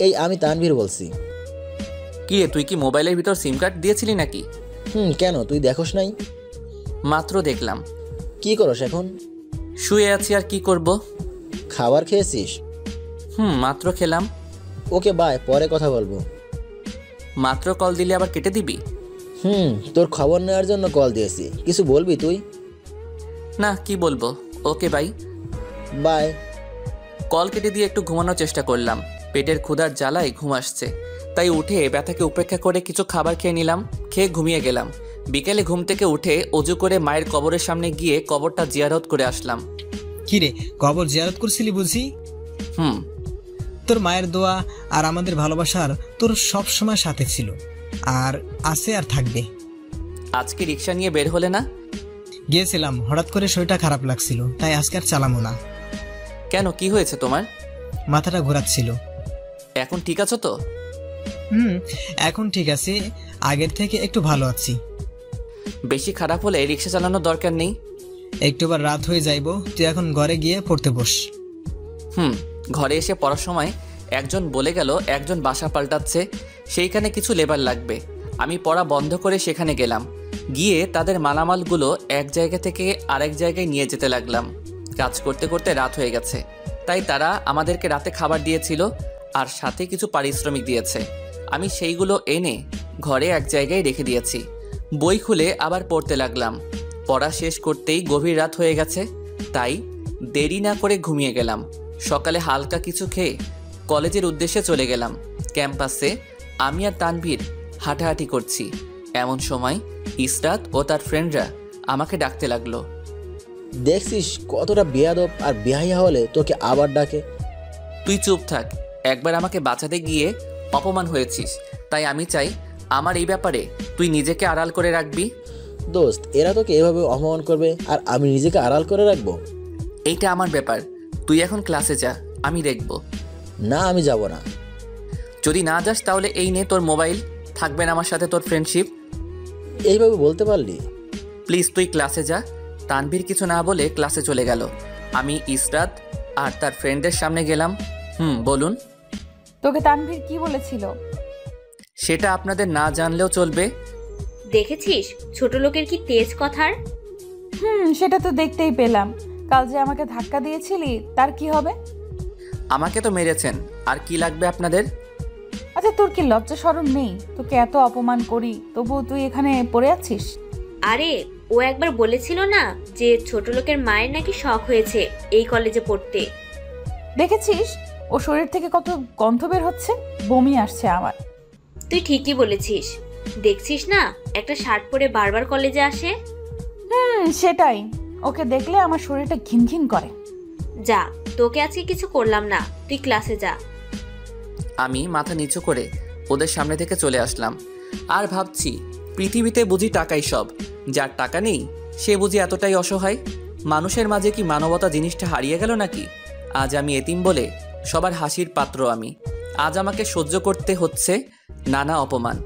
এই আমি তানভীর বলছি। কি রে, তুই কি মোবাইলের ভিতর সিম কার্ড দিয়েছিলি নাকি? কেন, তুই দেখোস নাই? মাত্র দেখলাম। কি করস এখন? শুয়ে আছি, আর কি করব। খাবার খেয়েছিস? মাত্র খেলাম। ওকে বাই, পরে কথা বলবো। মাত্র কল দিলে আবার কেটে দিবি? তোর খবর নেওয়ার জন্য কল দিয়েছি, কিছু বলবি তুই? না, কি বলবো। Okay bye. বাই। কল কেটে দিয়ে একটু ঘুমানোর চেষ্টা করলাম। পেটের ক্ষুধার জ্বালায় ঘুম আসছে, তাই উঠে ব্যথাকে উপেক্ষা করে কিছু খাবার খেয়ে নিলাম। খেয়ে ঘুমিয়ে গেলাম। বিকেলে ঘুম থেকে উঠে অজু করে মায়ের কবরের সামনে গিয়ে কবরটা জিয়ারত করে আসলাম। কিরে, কবর জিয়ারত করছিলি বুঝি? তোর মায়ের দোয়া আর আমাদের ভালোবাসার তোর সব সময় সাথে ছিল, আর আছে, আর থাকবে। আজকে রিক্সা নিয়ে বের হলে না? গিয়েছিলাম, হঠাৎ করে শরীরটা খারাপ লাগছিল, তাই আজকে আর চালামো না। কেন, কি হয়েছে তোমার? মাথাটা ঘোরাচ্ছিল। এখন ঠিক আছো তো? এখন ঠিক আছে, আগের থেকে একটু ভালো আছি। বেশি খারাপ হলে রিক্সা চালানোর দরকার নেই। একটুবার রাত হয়ে যাইব, তুই এখন ঘরে গিয়ে পড়তে বস। ঘরে এসে পড়ার সময় একজন বলে গেল একজন বাসা পাল্টাচ্ছে, সেইখানে কিছু লেবার লাগবে। আমি পড়া বন্ধ করে সেখানে গেলাম। গিয়ে তাদের মালামালগুলো এক জায়গা থেকে আরেক জায়গায় নিয়ে যেতে লাগলাম। কাজ করতে করতে রাত হয়ে গেছে, তাই তারা আমাদেরকে রাতে খাবার দিয়েছিল আর সাথে কিছু পারিশ্রমিক দিয়েছে। আমি সেইগুলো এনে ঘরে এক জায়গায় রেখে দিয়েছি। বই খুলে আবার পড়তে লাগলাম। পড়া শেষ করতেই গভীর রাত হয়ে গেছে, তাই দেরি না করে ঘুমিয়ে গেলাম। সকালে হালকা কিছু খেয়ে কলেজের উদ্দেশ্যে চলে গেলাম। ক্যাম্পাসে আমি আর তানভীর হাঁটাহাঁটি করছি। এমন সময় ইসরাত ও তার ফ্রেন্ডরা আমাকে ডাকতে লাগলো। দেখছিস কতটা বেয়াদব আর বেহাইয়া হলে তোকে আবার ডাকে। তুই চুপ থাক, একবার আমাকে বাঁচাতে গিয়ে অপমান হয়েছিস, তাই আমি চাই আমার এই ব্যাপারে তুই নিজেকে আড়াল করে রাখবি। দোস্ত, এরা তোকে এভাবে অপমান করবে আর আমি নিজেকে আড়াল করে রাখবো? এইটা আমার ব্যাপার, তুই এখন ক্লাসে যা, আমি দেখব। না, আমি যাব না। যদি না যাস তাহলে এই নে তোর মোবাইল, থাকবে না আমার সাথে তোর ফ্রেন্ডশিপ। এইভাবে বলতে পারলি? প্লিজ তুই ক্লাসে যা। তানভীর কিছু না বলে ক্লাসে চলে গেল। আমি ইসরাত আর তার ফ্রেন্ডদের সামনে গেলাম। বলুন। তোকে তানভীর কি বলেছিল? সেটা আপনাদের না জানলেও চলবে। দেখেছিস ছোট লোকের কি তেজ কথার। সেটা তো দেখতেই পেলাম। কাল যে আমাকে ধাক্কা দিয়েছিলি, তার কি হবে? আমাকে তো মেরেছেন, আর কি লাগবে আপনাদের? আচ্ছা, তোর কি লজ্জা শরম নেই? তোকে এত অপমান করি, তবুও তুই এখানে পড়ে আছিস। আরে ও একবার বলেছিল না যে ছোট লোকের মায়ের নাকি শখ হয়েছে এই কলেজে পড়তে। দেখেছিস ও শরীর থেকে কত গন্ধ বের হচ্ছে, বমি আসছে আমার। তুই ঠিকই বলেছিস। দেখছিস না একটা শার্ট পরে বারবার কলেজে আসে। সেটাই, ওকে দেখলে আমার শরীরটা ঘিনঘিন করে। যা, তোকে আজকে কিছু করলাম না, তুই ক্লাসে যা। আমি মাথা নিচু করে ওদের সামনে থেকে চলে আসলাম। আর ভাবছি পৃথিবীতে বুঝি টাকাই সব, যার টাকা নেই সে বুঝি এতটাই অসহায়। মানুষের মাঝে কি মানবতা জিনিসটা হারিয়ে গেল নাকি? আজ আমি এতিম বলে সবার হাসির পাত্র আমি। আজ আমাকে সহ্য করতে হচ্ছে নানা অপমান।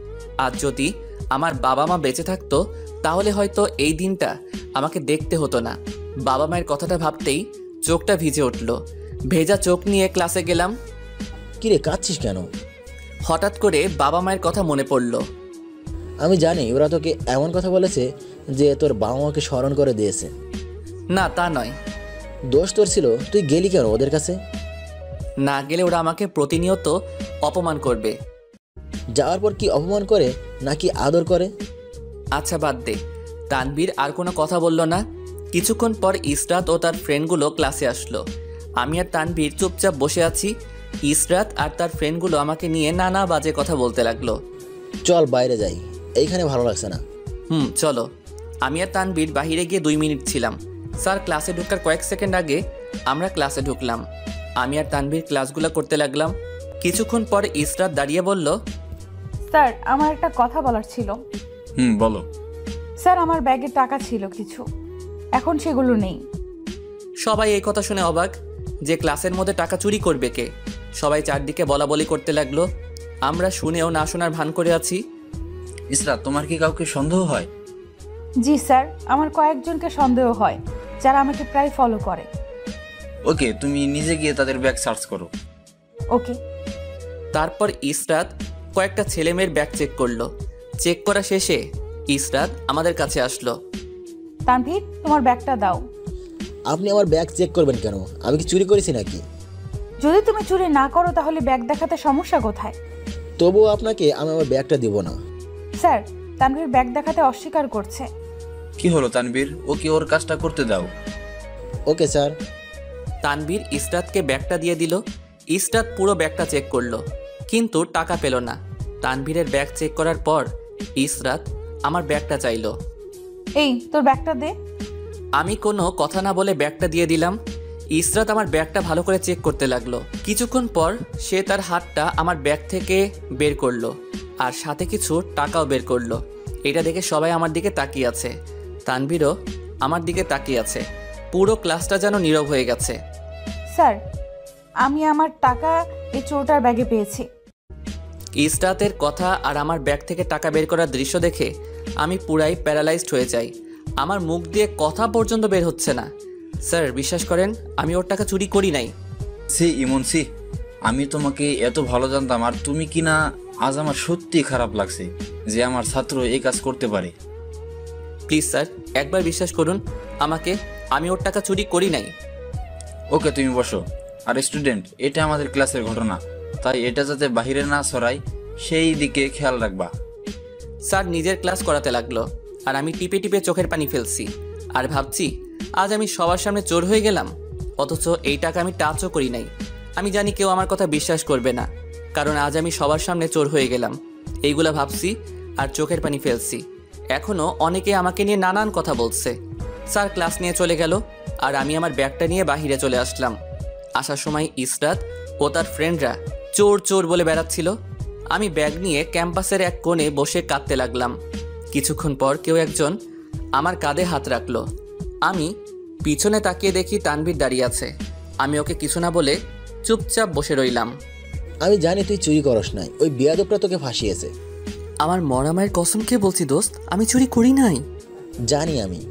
আজ যদি আমার বাবা মা বেঁচে থাকতো তাহলে হয়তো এই দিনটা আমাকে দেখতে হতো না। বাবা মায়ের কথাটা ভাবতেই চোখটা ভিজে উঠল। ভেজা চোখ নিয়ে ক্লাসে গেলাম। কিরে কাঁদছিস কেন? হঠাৎ করে বাবা মায়ের কথা মনে পড়ল। আমি জানি ওরা তোকে এমন কথা বলেছে যে তোর বাবা মাকে স্মরণ করে দিয়েছে। না, তা নয়। দোষ তোর ছিল, তুই গেলি কেন ওদের কাছে? না গেলে ওরা আমাকে প্রতিনিয়ত অপমান করবে। যাওয়ার পর কি অপমান করে নাকি আদর করে? আচ্ছা বাদ দে। তানভীর আর কোনো কথা বলল না। কিছুক্ষণ পর ইসরাত ও তার ফ্রেন্ডগুলো ক্লাসে আসলো। আমি আর তানভীর চুপচাপ বসে আছি। ইসরাত আর তার ফ্রেন্ডগুলো আমাকে নিয়ে নানা বাজে কথা বলতে লাগলো। চল বাইরে যাই, এইখানে ভালো লাগছে না। চলো। আমি আর তানভীর বাহিরে গিয়ে 2 মিনিট ছিলাম। স্যার ক্লাসে ঢোকার কয়েক সেকেন্ড আগে আমরা ক্লাসে ঢুকলাম। আমি আর তানভীর ক্লাসগুলো করতে লাগলাম। কিছুক্ষণ পর ইসরাত দাঁড়িয়ে বলল, স্যার আমার একটা কথা বলার ছিল। বলো। স্যার আমার ব্যাগে টাকা ছিল কিছু, এখন সেগুলো নেই। সবাই এই কথা শুনে অবাক যে ক্লাসের মধ্যে টাকা চুরি করবে কে। সবাই চারদিকে বলাবলি করতে লাগলো। আমরা শুনেও না শোনার ভান করে আছি। ইসরাত, তোমার কি কাউকে সন্দেহ হয়? জি স্যার, আমার কয়েকজনকে সন্দেহ হয় যারা আমাকে প্রায় ফলো করে। ওকে, তুমি নিজে গিয়ে তাদের ব্যাগ সার্চ করো। ওকে। তারপর ইসরাত কয়েকটা ছেলেমেয়ের ব্যাগ চেক করলো। চেক করা শেষে ইসরাত আমাদের কাছে আসলো। তানভীর তোমার ব্যাগটা দাও। আপনি আমার ব্যাগ চেক করবেন কেন? আমি কি চুরি করেছি নাকি? যদি তুমি চুরি না করো তাহলে ব্যাগ দেখাতে সমস্যা কোথায়? তবুও আপনাকে আমি আমার ব্যাগটা দিব না। স্যার তানভীর ব্যাগ দেখাতে অস্বীকার করছে। কি হলো তানভীর, ওকে ওর কাজটা করতে দাও। Okay sir. তানভীর ইসরাতকে ব্যাগটা দিয়ে দিল। ইসরাত পুরো ব্যাগটা চেক করলো কিন্তু টাকা পেল না। তানভীরের ব্যাগ চেক করার পর ইসরাত আমার ব্যাগটা চাইলো। এই তোর ব্যাগটা দে। আমি কোনো কথা না বলে ব্যাগটা দিয়ে দিলাম। ইসরাত আমার ব্যাগটা ভালো করে চেক করতে লাগলো। কিছুক্ষণ পর সে তার হাতটা আমার ব্যাগ থেকে বের করলো আর সাথে কিছু টাকাও বের করলো। এটা দেখে সবাই আমার দিকে তাকিয়ে আছে। তানভীরও আমার দিকে তাকিয়ে আছে। পুরো ক্লাসটা যেন নীরব হয়ে গেছে। স্যার আমি আমার টাকা এই চোরটার ব্যাগে পেয়েছি। ইসরাতের কথা আর আমার ব্যাগ থেকে টাকা বের করার দৃশ্য দেখে আমি পুরাই প্যারালাইজড হয়ে যাই। আমার মুখ দিয়ে কথা পর্যন্ত বের হচ্ছে না। স্যার বিশ্বাস করেন, আমি ওর টাকা চুরি করি নাই। ইমন, আমি তোমাকে এত ভালো জানতাম আর তুমি কিনা আজ আমার সত্যি খারাপ লাগছে যে আমার ছাত্র এই কাজ করতে পারে। প্লিজ স্যার একবার বিশ্বাস করুন আমাকে, আমি ওর টাকা চুরি করি নাই। ওকে, তুমি বসো। আর স্টুডেন্ট, এটা আমাদের ক্লাসের ঘটনা, তাই এটা যাতে বাহিরে না ছড়ায় সেই দিকে খেয়াল রাখবা। স্যার নিজের ক্লাস করাতে লাগলো আর আমি টিপে টিপে চোখের পানি ফেলছি আর ভাবছি আজ আমি সবার সামনে চোর হয়ে গেলাম, অথচ এই টাকা আমি টাচও করি নাই। আমি জানি কেউ আমার কথা বিশ্বাস করবে না, কারণ আজ আমি সবার সামনে চোর হয়ে গেলাম। এইগুলা ভাবছি আর চোখের পানি ফেলছি। এখনও অনেকে আমাকে নিয়ে নানান কথা বলছে। স্যার ক্লাস নিয়ে চলে গেল আর আমি আমার ব্যাগটা নিয়ে বাহিরে চলে আসলাম। আসার সময় ইসরাত ও তার ফ্রেন্ডরা চোর চোর বলে বেড়াচ্ছিল। আমি ব্যাগ নিয়ে ক্যাম্পাসের এক কোণে বসে কাঁদতে লাগলাম। কিছুক্ষণ পর কেউ একজন আমার কাঁধে হাত রাখলো। আমি পিছনে তাকিয়ে দেখি তানভীর দাঁড়িয়ে আছে। আমি ওকে কিছু না বলে চুপচাপ বসে রইলাম। আমি জানি তুই চুরি করস নাই, ওই বেয়াদবটা তোকে ফাঁসিয়েছে। আমার মরা মায়ের কসম খেয়ে বলছি দোস্ত, আমি চুরি করি নাই। জানি আমি।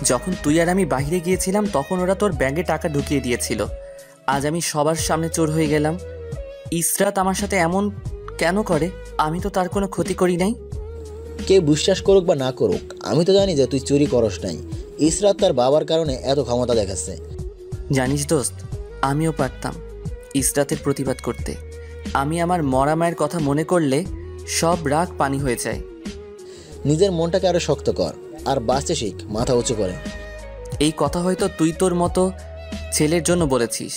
যখন তুই আর আমি বাইরে গিয়েছিলাম তখন ওরা তোর ব্যাগে টাকা ঢুকিয়ে দিয়েছিল। আজ আমি সবার সামনে চোর হয়ে গেলাম। ইসরাত আমার সাথে এমন কেন করে? আমি তো তার কোনো ক্ষতি করি নাই। কে বিশ্বাস করুক বা না করুক, আমি তো জানি যে তুই চুরি করস নাই। ইসরাত তার বাবার কারণে এত ক্ষমতা দেখাচ্ছে। জানিস দোস্ত, আমিও পারতাম ইসরাতের প্রতিবাদ করতে। আমি আমার মরা মায়ের কথা মনে করলে সব রাগ পানি হয়ে যায়। নিজের মনটাকে আরো শক্ত কর আর বাঁচতে শিখ মাথা উঁচু করে। এই কথা হয়তো তুই তোর মতো ছেলের জন্য বলেছিস,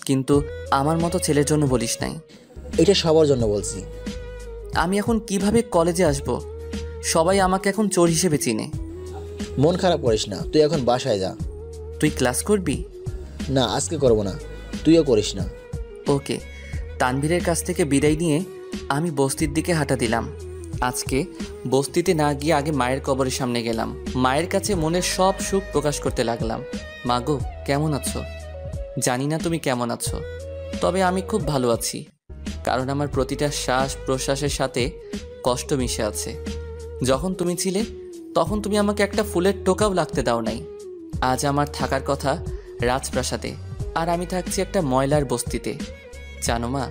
কিন্তু আমার মতো ছেলের জন্য বলিস নাই। এটা সবার জন্য বলছি। আমি এখন কিভাবে কলেজে আসব? সবাই আমাকে এখন চোর হিসেবে চিনে। মন খারাপ করিস না, তুই এখন বাসায় যা। তুই ক্লাস করবি? না, আজকে করবো না, তুইও করিস না। ওকে। তানভীরের কাছ থেকে বিদায় নিয়ে আমি বস্তির দিকে হাঁটা দিলাম। আজকে বস্তিতে না গিয়ে আগে মায়ের কবরের সামনে গেলাম। মায়ের কাছে মনের সব সুখ প্রকাশ করতে লাগলাম। মাগো, কেমন আছো? জানি না তুমি কেমন আছো, তবে আমি খুব ভালো আছি, কারণ আমার প্রতিটা শ্বাস প্রশ্বাসের সাথে কষ্ট মিশে আছে। যখন তুমি ছিলে তখন তুমি আমাকে একটা ফুলের টোকাও লাগতে দাও নাই। আজ আমার থাকার কথা রাজপ্রাসাদে, আর আমি থাকছি একটা ময়লার বস্তিতে। জানো মা,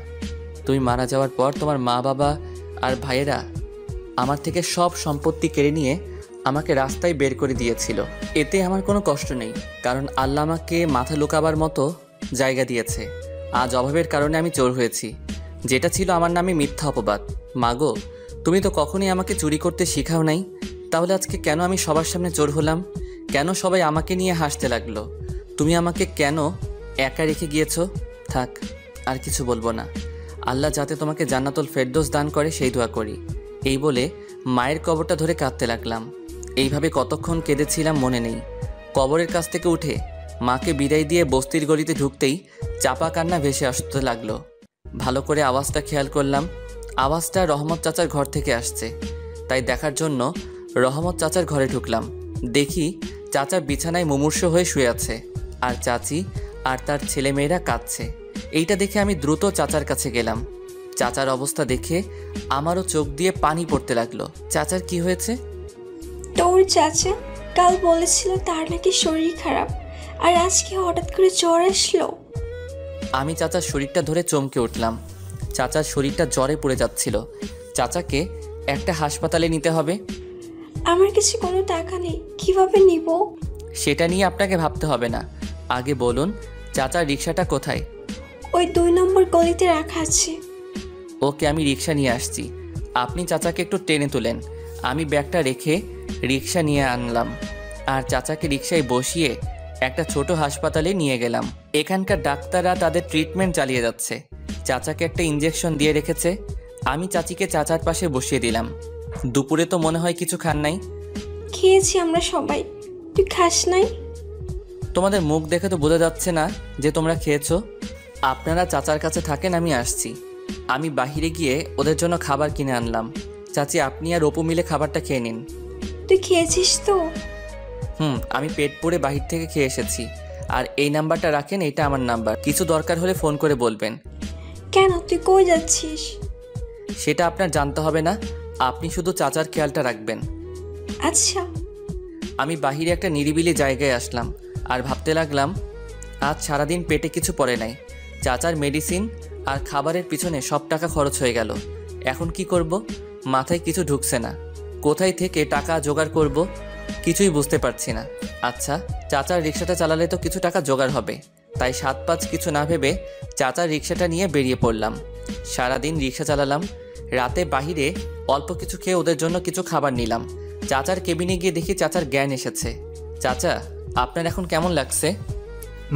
তুমি মারা যাওয়ার পর তোমার মা বাবা আর ভাইয়েরা আমার থেকে সব সম্পত্তি কেড়ে নিয়ে আমাকে রাস্তায় বের করে দিয়েছিল। এতে আমার কোনো কষ্ট নেই, কারণ আল্লাহ আমাকে মাথা লুকাবার মতো জায়গা দিয়েছে। আজ অভাবের কারণে আমি চোর হয়েছি, যেটা ছিল আমার নামে মিথ্যা অপবাদ। মাগো, তুমি তো কখনোই আমাকে চুরি করতে শেখাও নাই, তাহলে আজকে কেন আমি সবার সামনে চোর হলাম? কেন সবাই আমাকে নিয়ে হাসতে লাগলো? তুমি আমাকে কেন একা রেখে গিয়েছো? থাক, আর কিছু বলবো না। আল্লাহ যাতে তোমাকে জান্নাতুল ফেরদৌস দান করে সেই দোয়া করি। এই বলে মায়ের কবরটা ধরে কাঁদতে লাগলাম। এইভাবে কতক্ষণ কেঁদেছিলাম মনে নেই। কবরের কাছ থেকে উঠে মাকে বিদায় দিয়ে বস্তির গলিতে ঢুকতেই চাপা কান্না ভেসে আসতে লাগলো। ভালো করে আওয়াজটা খেয়াল করলাম। আওয়াজটা রহমত চাচার ঘর থেকে আসছে, তাই দেখার জন্য রহমত চাচার ঘরে ঢুকলাম। দেখি চাচা বিছানায় মুমূর্ষু হয়ে শুয়ে আছে, আর চাচি আর তার ছেলেমেয়েরা কাঁদছে। এইটা দেখে আমি দ্রুত চাচার কাছে গেলাম। চাচার অবস্থা দেখে আমারও চোখ দিয়ে পানি পড়তে লাগলো। চাচার কি হয়েছে? তোর চাচা কাল বলেছিল তার নাকি শরীর খারাপ, আর আজকে হঠাৎ করে জ্বর আসলো। আমি চাচার শরীরটা ধরে চমকে উঠলাম। চাচার শরীরটা জ্বরে পড়ে যাচ্ছিল। চাচাকে একটা হাসপাতালে নিতে হবে। আমার কাছে কোনো টাকা নেই, কিভাবে নিব? সেটা নিয়ে আপনাকে ভাবতে হবে না। আগে বলুন, চাচার রিক্সাটা কোথায়? ওই 2 নম্বর গলিতে রাখা আছে। ওকে, আমি রিক্সা নিয়ে আসছি। আপনি চাচাকে একটু টেনে তোলেন। আমি ব্যাগটা রেখে রিক্সা নিয়ে আনলাম, আর চাচাকে রিক্সায় বসিয়ে একটা ছোট হাসপাতালে নিয়ে গেলাম। এখানকার ডাক্তাররা তাদের ট্রিটমেন্ট চালিয়ে যাচ্ছে। চাচাকে একটা ইঞ্জেকশন দিয়ে রেখেছে। আমি চাচিকে চাচার পাশে বসিয়ে দিলাম। দুপুরে তো মনে হয় কিছু খান নাই? খেয়েছি আমরা সবাই, তুই খাস নাই? তোমাদের মুখ দেখে তো বোঝা যাচ্ছে না যে তোমরা খেয়েছো। আপনারা চাচার কাছে থাকেন, আমি আসছি। আমি বাহিরে গিয়ে ওদের জন্য খাবার কিনে আনলাম। চাচি, আপনি আর অপু মিলে খাবারটা খেয়ে নিন। তুই খেয়েছিস তো? আমি পেট পুড়ে বাহির থেকে খেয়ে এসেছি। আর এই নাম্বারটা রাখেন, এটা আমার নাম্বার। কিছু দরকার হলে ফোন করে বলবেন। কেন, তুই কই যাচ্ছিস? সেটা আপনার জানতে হবে না, আপনি শুধু চাচার খেয়ালটা রাখবেন। আচ্ছা। আমি বাহিরে একটা নিরিবিলি জায়গায় আসলাম, আর ভাবতে লাগলাম আজ সারাদিন পেটে কিছু পড়ে নাই। চাচার মেডিসিন আর খাবারের পিছনে সব টাকা খরচ হয়ে গেল। এখন কি করব? মাথায় কিছু ঢুকছে না। কোথায় থেকে টাকা জোগাড় করব কিছুই বুঝতে পারছি না। আচ্ছা, চাচার রিক্সাটা চালালে তো কিছু টাকা জোগাড় হবে। তাই 7-5 কিছু না ভেবে চাচার রিক্সাটা নিয়ে বেরিয়ে পড়লাম। সারাদিন রিক্সা চালালাম। রাতে বাহিরে অল্প কিছু খেয়ে ওদের জন্য কিছু খাবার নিলাম। চাচার কেবিনে গিয়ে দেখি চাচার জ্ঞান এসেছে। চাচা, আপনার এখন কেমন লাগছে?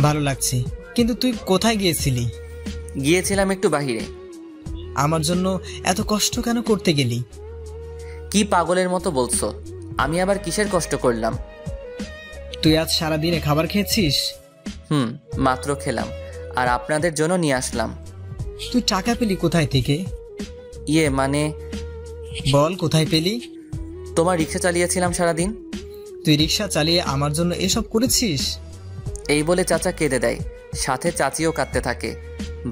ভালো লাগছে, কিন্তু তুই কোথায় গিয়েছিলি? গিয়েছিলাম একটু বাহিরে। আমার জন্য এত কষ্ট কেন করতে গেলি? কি পাগলের মতো বলছো? আমি আবার কিসের কষ্ট করলাম? তুই আজ সারাদিনে খাবার খেয়েছিস? মাত্র খেলাম, আর আপনাদের জন্য নিয়ে আসলাম। তুই টাকা পেলি কোথায় থেকে? মানে বল, কোথায় পেলি? তোমার রিক্সা চালিয়েছিলাম সারাদিন। তুই রিক্সা চালিয়ে আমার জন্য এসব করেছিস? এই বলে চাচা কেঁদে দেয়, সাথে চাচিও কাঁদতে থাকে।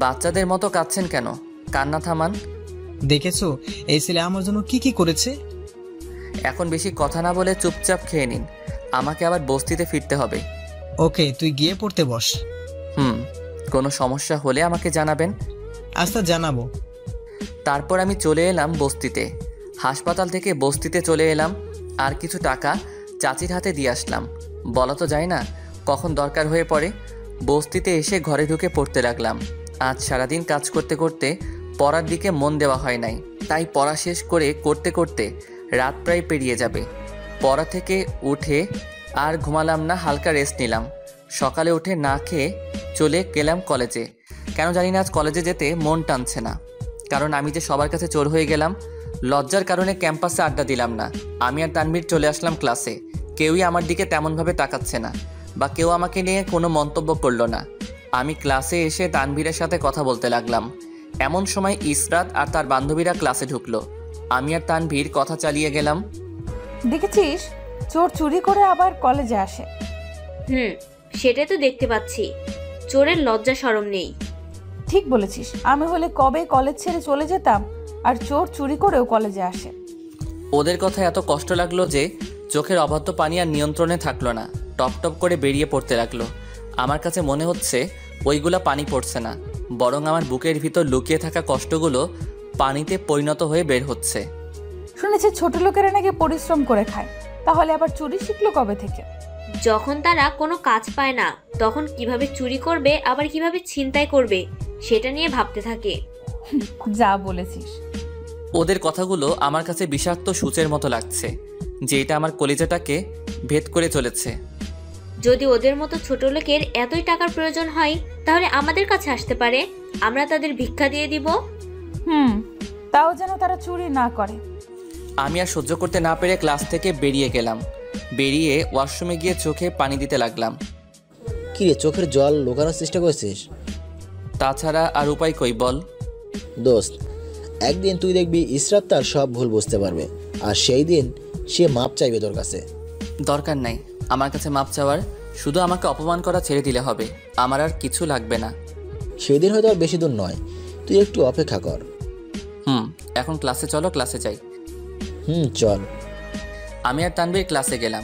বাচ্চাদের মতো কাঁদছেন কেন? কান্না থামান। দেখেছো এই ছেলে আমার জন্য কি কি করেছে? এখন বেশি কথা না বলে চুপচাপ খেয়ে নিন, আমাকে আবার বস্তিতে ফিরতে হবে। ওকে, তুই গিয়ে পড়তে বস। কোনো সমস্যা হলে আমাকে জানাবেন। আচ্ছা, জানাবো। তারপর আমি চলে এলাম বস্তিতে। হাসপাতাল থেকে বস্তিতে চলে এলাম, আর কিছু টাকা চাচির হাতে দিয়ে আসলাম। বলা তো যায় না কখন দরকার হয়ে পড়ে। বস্তিতে এসে ঘরে ঢুকে পড়তে লাগলাম। আজ সারাদিন কাজ করতে করতে পড়ার দিকে মন দেওয়া হয় নাই, তাই পড়া শেষ করতে করতে রাত প্রায় পেরিয়ে যাবে। পড়া থেকে উঠে আর ঘুমালাম না, হালকা রেস্ট নিলাম। সকালে উঠে না খেয়ে চলে গেলাম কলেজে। কেন জানি না আজ কলেজে যেতে মন টানছে না, কারণ আমি যে সবার কাছে চোর হয়ে গেলাম। লজ্জার কারণে ক্যাম্পাসে আড্ডা দিলাম না। আমি আর তানভীর চলে আসলাম ক্লাসে। কেউই আমার দিকে তেমনভাবে তাকাচ্ছে না, বা কেউ আমাকে নিয়ে কোনো মন্তব্য করলো না। আমি ক্লাসে এসে তানভীরের সাথে কথা বলতে লাগলাম। এমন সময় ইসরাত আর তার বান্ধবীরা ক্লাসে ঢুকলো। আমি আর তানভীর কথা চালিয়ে গেলাম। দেখেছিস, চোর চুরি করে আবার কলেজে আসে। সেটাই তো দেখতে পাচ্ছি, চোরের লজ্জা শরম নেই। ঠিক বলেছিস, আমি হলে কবে কলেজ ছেড়ে চলে যেতাম, আর চোর চুরি করেও কলেজে আসে। ওদের কথা এত কষ্ট লাগলো যে চোখের অবাধ্য পানি আর নিয়ন্ত্রণে থাকলো না, টপ টপ করে বেরিয়ে পড়তে লাগলো। আমার কাছে মনে হচ্ছে ওইগুলা পানি পড়ছে না, বরং আমার বুকের ভিতর লুকিয়ে থাকা কষ্টগুলো পানিতে পরিণত হয়ে বের হচ্ছে। শুনেছি ছোট লোকেরা নাকি পরিশ্রম করে খায়, তাহলে আবার চুরি শিখলো কবে থেকে? যখন তারা কোনো কাজ পায় না, তখন কিভাবে চুরি করবে আবার কিভাবে ছিনতাই করবে সেটা নিয়ে ভাবতে থাকে। যা বলেছিস। ওদের কথাগুলো আমার কাছে বিষাক্ত সূচের মতো লাগছে, যেটা আমার কলিজাটাকে ভেদ করে চলেছে। যদি ওদের মতো ছোট লোকের এতই টাকার প্রয়োজন হয়, তাহলে আমাদের কাছে আসতে পারে, আমরা তাদের ভিক্ষা দিয়ে দিব। তাও যেন তারা চুরি না করে। আমি আর সহ্য করতে না পেরে ক্লাস থেকে বেরিয়ে গেলাম। বেরিয়ে ওয়াশরুমে গিয়ে চোখে পানি দিতে লাগলাম। কি রে, চোখের জল লুকানোর চেষ্টা করছিস? তাছাড়া আর উপায় কই বল? দোস্ত, একদিন তুই দেখবি ইসরাত তার সব ভুল বুঝতে পারবে, আর সেই দিন সে মাপ চাইবে তোর কাছে। দরকার নাই আমার কাছে মাপ চাওয়ার, শুধু আমাকে অপমান করা ছেড়ে দিলে হবে, আমার আর কিছু লাগবে না। সেদিন হয়তো আর বেশি দূর নয়, তুই একটু অপেক্ষা কর। এখন ক্লাসে চলো, ক্লাসে যাই। চল। আমি আর তানবীর ক্লাসে গেলাম।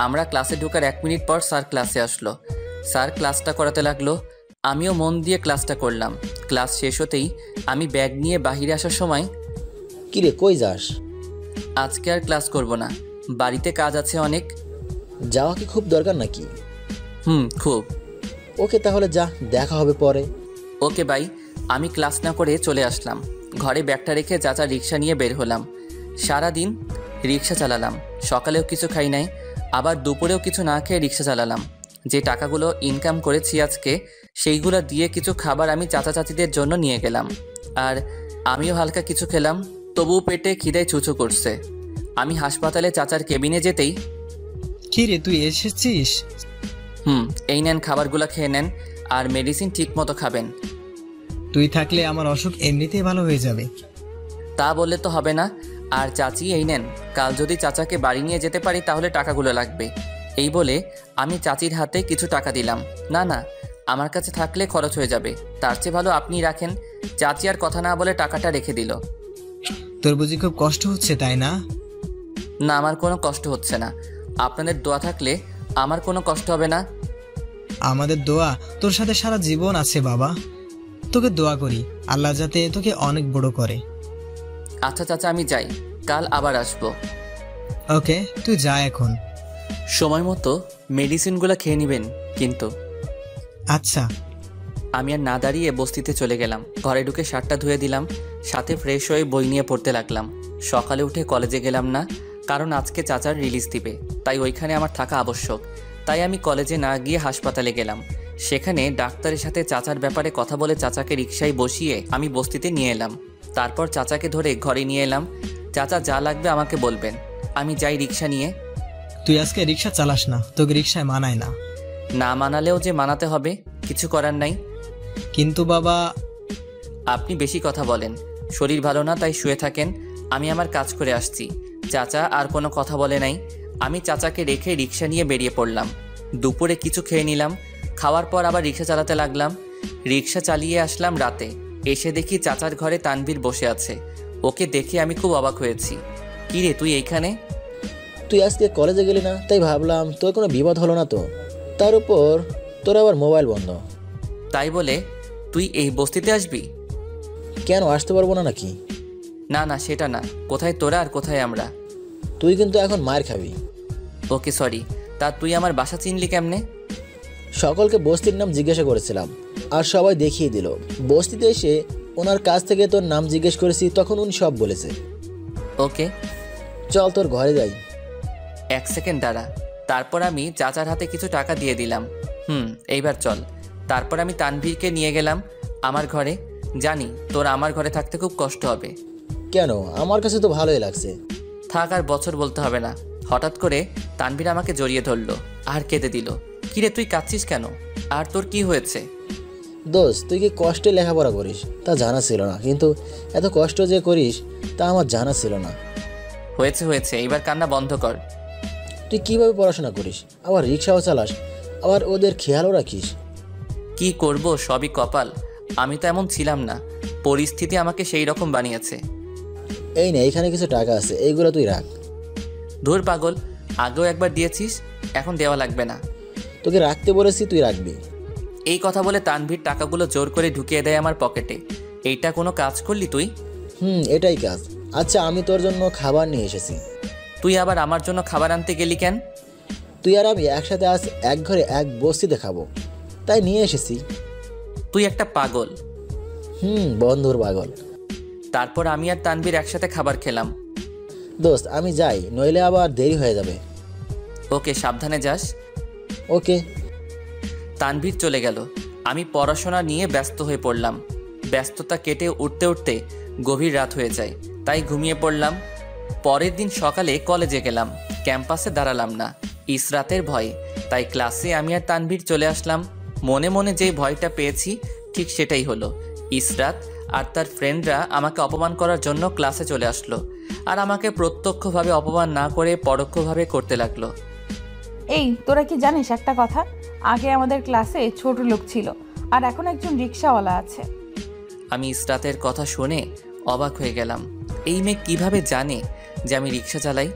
আমরা ক্লাসে ঢোকার 1 মিনিট পর স্যার ক্লাসে আসলো। স্যার ক্লাসটা করাতে লাগলো, আমিও মন দিয়ে ক্লাসটা করলাম। ক্লাস শেষ হতেই আমি ব্যাগ নিয়ে বাহিরে আসার সময়, কিরে কই যাস? আজকে আর ক্লাস করব না, বাড়িতে কাজ আছে অনেক। যাওয়া কি খুব দরকার নাকি? খুব। ওকে তাহলে যা, দেখা হবে পরে। Okay bye. আমি ক্লাস না করে চলে আসলাম। ঘরে ব্যাগটা রেখে চাচা রিক্সা নিয়ে বের হলাম। সারাদিন রিক্সা চালালাম, সকালেও কিছু খাই নাই, আবার দুপুরেও কিছু না খেয়ে রিক্সা চালালাম। যে টাকাগুলো ইনকাম করেছি আজকে, সেইগুলো দিয়ে কিছু খাবার আমি চাচা চাচিদের জন্য নিয়ে গেলাম, আর আমিও হালকা কিছু খেলাম। তবুও পেটে খিদায় চুচু করছে। আমি হাসপাতালে চাচার কেবিনে যেতেই, কি রে তুই এসেছিস? এই নেন, খাবারগুলো খেয়ে নেন, আর মেডিসিন ঠিক মতো খাবেন। তুই থাকলে আমার অসুখ এমনিতেই ভালো হয়ে যাবে। তা বললে তো হবে না। আর চাচি এই নেন, কাল যদি চাচাকে বাড়ি নিয়ে যেতে পারি তাহলে টাকাগুলো লাগবে। এই বলে আমি চাচির হাতে কিছু টাকা দিলাম। না না, আমার কাছে থাকলে খরচ হয়ে যাবে, তার চেয়ে ভালো আপনিই রাখেন। চাচি আর কথা না বলে টাকাটা রেখে দিল। তোর বুঝি খুব কষ্ট হচ্ছে তাই না? না, আমার কোনো কষ্ট হচ্ছে না। আপনাদের দোয়া থাকলে আমার কোনো কষ্ট হবে না। আমাদের দোয়া তোর সাথে সারা জীবন আছে বাবা। তোকে দোয়া করি আল্লাহ যাতে তোকে অনেক বড় করে। আচ্ছা চাচা, আমি যাই, কাল আবার আসবো। ওকে, তুই যা এখন। সময় মতো মেডিসিনগুলো খেয়ে নেবেন কিন্তু। আচ্ছা। আমি আর না দাঁড়িয়ে বস্তিতে চলে গেলাম। ঘরে ঢুকে শার্টটা ধুয়ে দিলাম, সাথে ফ্রেশ হয়ে বই নিয়ে পড়তে লাগলাম। সকালে উঠে কলেজে গেলাম না, কারণ আজকে চাচার রিলিজ দিবে, তাই ওইখানে আমার থাকা আবশ্যক। তাই আমি কলেজে না গিয়ে হাসপাতালে গেলাম। সেখানে ডাক্তারের সাথে চাচার ব্যাপারে কথা বলে চাচাকে রিকশায় বসিয়ে আমি বস্তিতে নিয়ে এলাম। তারপর চাচাকে ধরে ঘরে নিয়ে এলাম। চাচা যা লাগবে আমাকে বলবেন, আমি যাই রিকশা নিয়ে। তুই আজকে রিকশা চালাস না, তোকে রিকশায় মানায় না। না মানালেও যে মানাতে হবে, কিছু করার নাই। কিন্তু বাবা। আপনি বেশি কথা বলেন, শরীর ভালো না তাই শুয়ে থাকেন, আমি আমার কাজ করে আসছি। চাচা আর কোনো কথা বলে নাই। আমি চাচাকে রেখে রিকশা নিয়ে বেরিয়ে পড়লাম। দুপুরে কিছু খেয়ে নিলাম, খাওয়ার পর আবার রিকশা চালাতে লাগলাম। রিকশা চালিয়ে আসলাম রাতে। এসে দেখি চাচার ঘরে তানভীর বসে আছে। ওকে দেখে আমি খুব অবাক হয়েছি। কি রে তুই এইখানে? তুই আজকে কলেজে গেলি না, তাই ভাবলাম তোর কোনো বিপদ হলো না তো। তার উপর তোর আবার মোবাইল বন্ধ। তাই বলে তুই এই বস্তিতে আসবি? কেন, আসতে পারবো না নাকি? না না, সেটা না। কোথায় তোরা আর কোথায় আমরা? তুই কিন্তু এখন মার খাবি। ওকে সরি। তা তুই আমার বাসা চিনলি কেমনে? সকলকে বস্তির নাম জিজ্ঞাসা করেছিলাম, আর সবাই দেখিয়ে দিল। বস্তিতে এসে ওনার কাছ থেকে তোর নাম জিজ্ঞেস করেছি, তখন উনি সব বলেছে। ওকে চল তোর ঘরে যাই। 1 সেকেন্ড দাঁড়া। তারপর আমি চাচার হাতে কিছু টাকা দিয়ে দিলাম। এইবার চল। তারপর আমি তানভীরকে নিয়ে গেলাম আমার ঘরে। জানি তোর আমার ঘরে থাকতে খুব কষ্ট হবে। কেন, আমার কাছে তো ভালোই লাগছে। থাক, আর বছর বলতে হবে না। হঠাৎ করে তানভীর আমাকে জড়িয়ে ধরলো আর কেঁদে দিল। কিরে তুই কাঁদছিস কেন? আর তোর কি হয়েছে? দোস্ত, তুই কি কষ্টে লেখাপড়া করিস তা জানা ছিল না, কিন্তু এত কষ্ট যে করিস তা আমার জানা ছিল না। হয়েছে হয়েছে, এইবার কান্না বন্ধ কর। তুই কিভাবে পড়াশোনা করিস, আবার রিক্সাও চালাস, আবার ওদের খেয়ালও রাখিস। কি করব, সবই কপাল। আমি তো এমন ছিলাম না, পরিস্থিতি আমাকে সেই রকম বানিয়েছে। এই না, এখানে কিছু টাকা আছে, এইগুলো তুই রাখ। ধুর পাগল, আগেও একবার দিয়েছিস, এখন দেওয়া লাগবে না। তোকে রাখতে বলেছি, তুই রাখবি। এই কথা বলে তানভীর টাকাগুলো জোর করে ঢুকিয়ে দেয় আমার পকেটে। এইটা কোনো কাজ করলি তুই? এটাই কাজ। আচ্ছা, আমি তোর জন্য খাবার নিয়ে এসেছি। তুই আবার আমার জন্য খাবার আনতে গেলি কেন? তুই আর আমি একসাথে আজ এক ঘরে এক বস্তিতে খাবো, তাই নিয়ে এসেছি। তুই একটা পাগল। বন্ধুর পাগল। তারপর আমি আর তানভীর একসাথে খাবার খেলাম। দোস্ত, আমি যাই, নইলে আবার দেরি হয়ে যাবে। ওকে, সাবধানে যাস। ওকে। তানভীর চলে গেল। আমি পড়াশোনা নিয়ে ব্যস্ত হয়ে পড়লাম। ব্যস্ততা কেটে উঠতে উঠতে গভীর রাত হয়ে যায়, তাই ঘুমিয়ে পড়লাম। পরের দিন সকালে কলেজে গেলাম। ক্যাম্পাসে দাঁড়ালাম না, ইসরাতের ভয়ে, তাই ক্লাসে আমি আর তানভীর চলে আসলাম। মনে মনে যেই ভয়টা পেয়েছি ঠিক সেটাই হলো। ইসরাত আর তার ফ্রেন্ডরা আমাকে অপমান করার জন্য ক্লাসে চলে আসলো, আর আমাকে প্রত্যক্ষভাবে অপমান না করে পরোক্ষভাবে করতে লাগলো। এই, তোরা কি জানিস একটা কথা? আগে আমাদের ক্লাসে ছোট লোক ছিল, আর এখন একজন রিক্সাওয়ালা আছে। আমি ইসরাতের কথা শুনে অবাক হয়ে গেলাম। এই মেয়ে কিভাবে জানে যে আমি রিক্সা চালাই?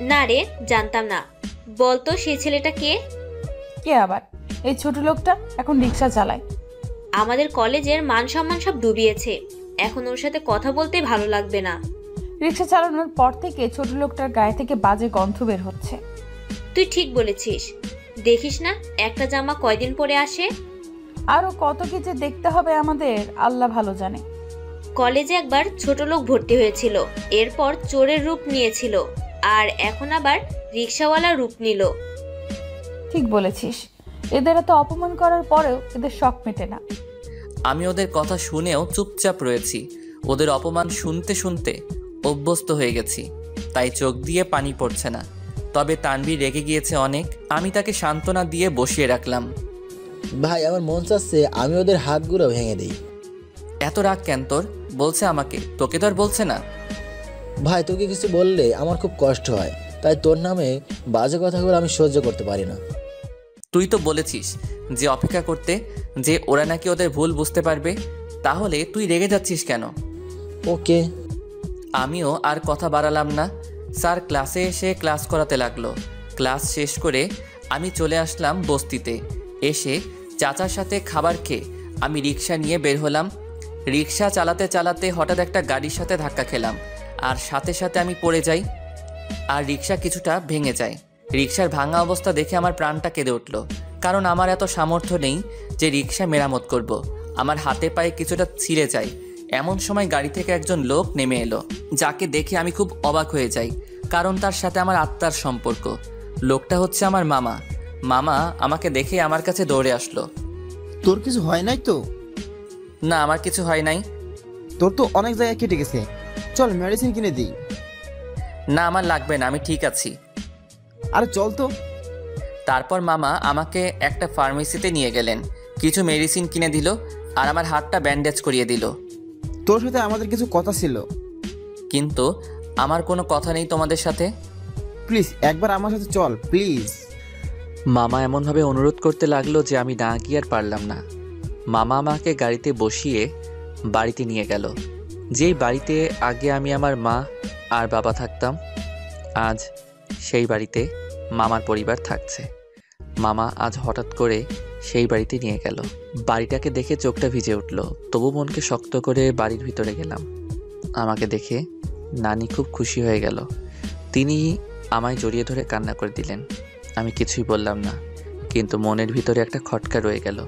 না রে, জানতাম না। বলতো সেই ছেলেটা কে? কে আবার? এই ছোট লোকটা এখন রিক্সা চালায়। আমাদের কলেজের মান সম্মান সব ডুবিয়েছে, এখন ওর সাথে কথা বলতে ভালো লাগবে না। রিক্সা চালানোর পর থেকে ছোট লোকটার গায়ে থেকে বাজে গন্ধ বের হচ্ছে। তুই ঠিক বলেছিস। দেখিস না একটা জামা কয়দিন পরে আসে। আরো কত কিছু দেখতে হবে আমাদের, আল্লাহ ভালো জানে। কলেজে একবার ছোট লোক ভর্তি হয়েছিল, এরপর চোরের রূপ নিয়েছিল, আর এখন আবার রিক্সাওয়ালার রূপ নিল। ঠিক বলেছিস, এদের এত অপমান করার পরেও এদের শখ মেটে না। আমি ওদের কথা শুনেও চুপচাপ রয়েছি। ওদের অপমান শুনতে শুনতে অভ্যস্ত হয়ে গেছি, তাই চোখ দিয়ে পানি পড়ছে না। তবে তানভীর রেগে গিয়েছে অনেক। আমি তাকে সান্ত্বনা দিয়ে বসিয়ে রাখলাম। ভাই, আমার মন চাচ্ছে আমি ওদের হাতগুলো ভেঙে দিই। এত রাগ কেন তোর? বলছে আমাকে, তোকে তো আর বলছে না। ভাই, তোকে কিছু বললে আমার খুব কষ্ট হয়, তাই তোর নামে বাজে কথাগুলো আমি সহ্য করতে পারি না। তুই তো বলেছিস যে অপেক্ষা করতে, যে ওরা নাকি ওদের ভুল বুঝতে পারবে। তাহলে তুই রেগে যাচ্ছিস কেন? ওকে। আমিও আর কথা বাড়ালাম না। স্যার ক্লাসে এসে ক্লাস করাতে লাগলো। ক্লাস শেষ করে আমি চলে আসলাম বস্তিতে। এসে চাচার সাথে খাবার খেয়ে আমি রিক্সা নিয়ে বের হলাম। রিক্সা চালাতে চালাতে হঠাৎ একটা গাড়ির সাথে ধাক্কা খেলাম, আর সাথে সাথে আমি পড়ে যাই, আর রিক্সা কিছুটা ভেঙে যায়। রিক্সার ভাঙা অবস্থা দেখে আমার প্রাণটা কেঁদে উঠল, কারণ আমার এত সামর্থ্য নেই যে রিক্সা মেরামত করব। আমার হাতে পায়ে কিছুটা ছিঁড়ে যায়। এমন সময় গাড়ি থেকে একজন লোক নেমে এলো, যাকে দেখে আমি খুব অবাক হয়ে যাই, কারণ তার সাথে আমার আত্মার সম্পর্ক। লোকটা হচ্ছে আমার মামা। মামা আমাকে দেখে আমার কাছে দৌড়ে আসলো। তোর কিছু হয় নাই তো? না, আমার কিছু হয় নাই। তোর তো অনেক জায়গায় কেটে গেছে, চল মেডিসিন কিনে দিই। না, আমার লাগবে না, আমি ঠিক আছি। আরে চল তো। তারপর মামা আমাকে একটা ফার্মেসিতে নিয়ে গেলেন, কিছু মেডিসিন কিনে দিল, আর আমার হাতটা ব্যান্ডেজ করিয়ে দিল। তোর সাথে আমাদের কিছু কথা ছিল। কিন্তু আমার কোনো কথা নেই তোমাদের সাথে। প্লিজ একবার আমার সাথে চল, প্লিজ। মামা এমনভাবে অনুরোধ করতে লাগলো যে আমি না গিয়ে আর পারলাম না। মামা আমাকে গাড়িতে বসিয়ে বাড়িতে নিয়ে গেল, যেই বাড়িতে আগে আমি আমার মা আর বাবা থাকতাম। আজ সেই বাড়িতে মামার পরিবার থাকছে। মামা আজ হঠাৎ করে সেই বাড়িতে নিয়ে গেল। বাড়িটাকে দেখে চোখটা ভিজে উঠল, তবু মনকে শক্ত করে বাড়ির ভিতরে গেলাম। আমাকে দেখে নানি খুব খুশি হয়ে গেল। তিনি আমায় জড়িয়ে ধরে কান্না করে দিলেন। আমি কিছুই বললাম না, কিন্তু মনের ভিতরে একটা খটকা রয়ে গেল।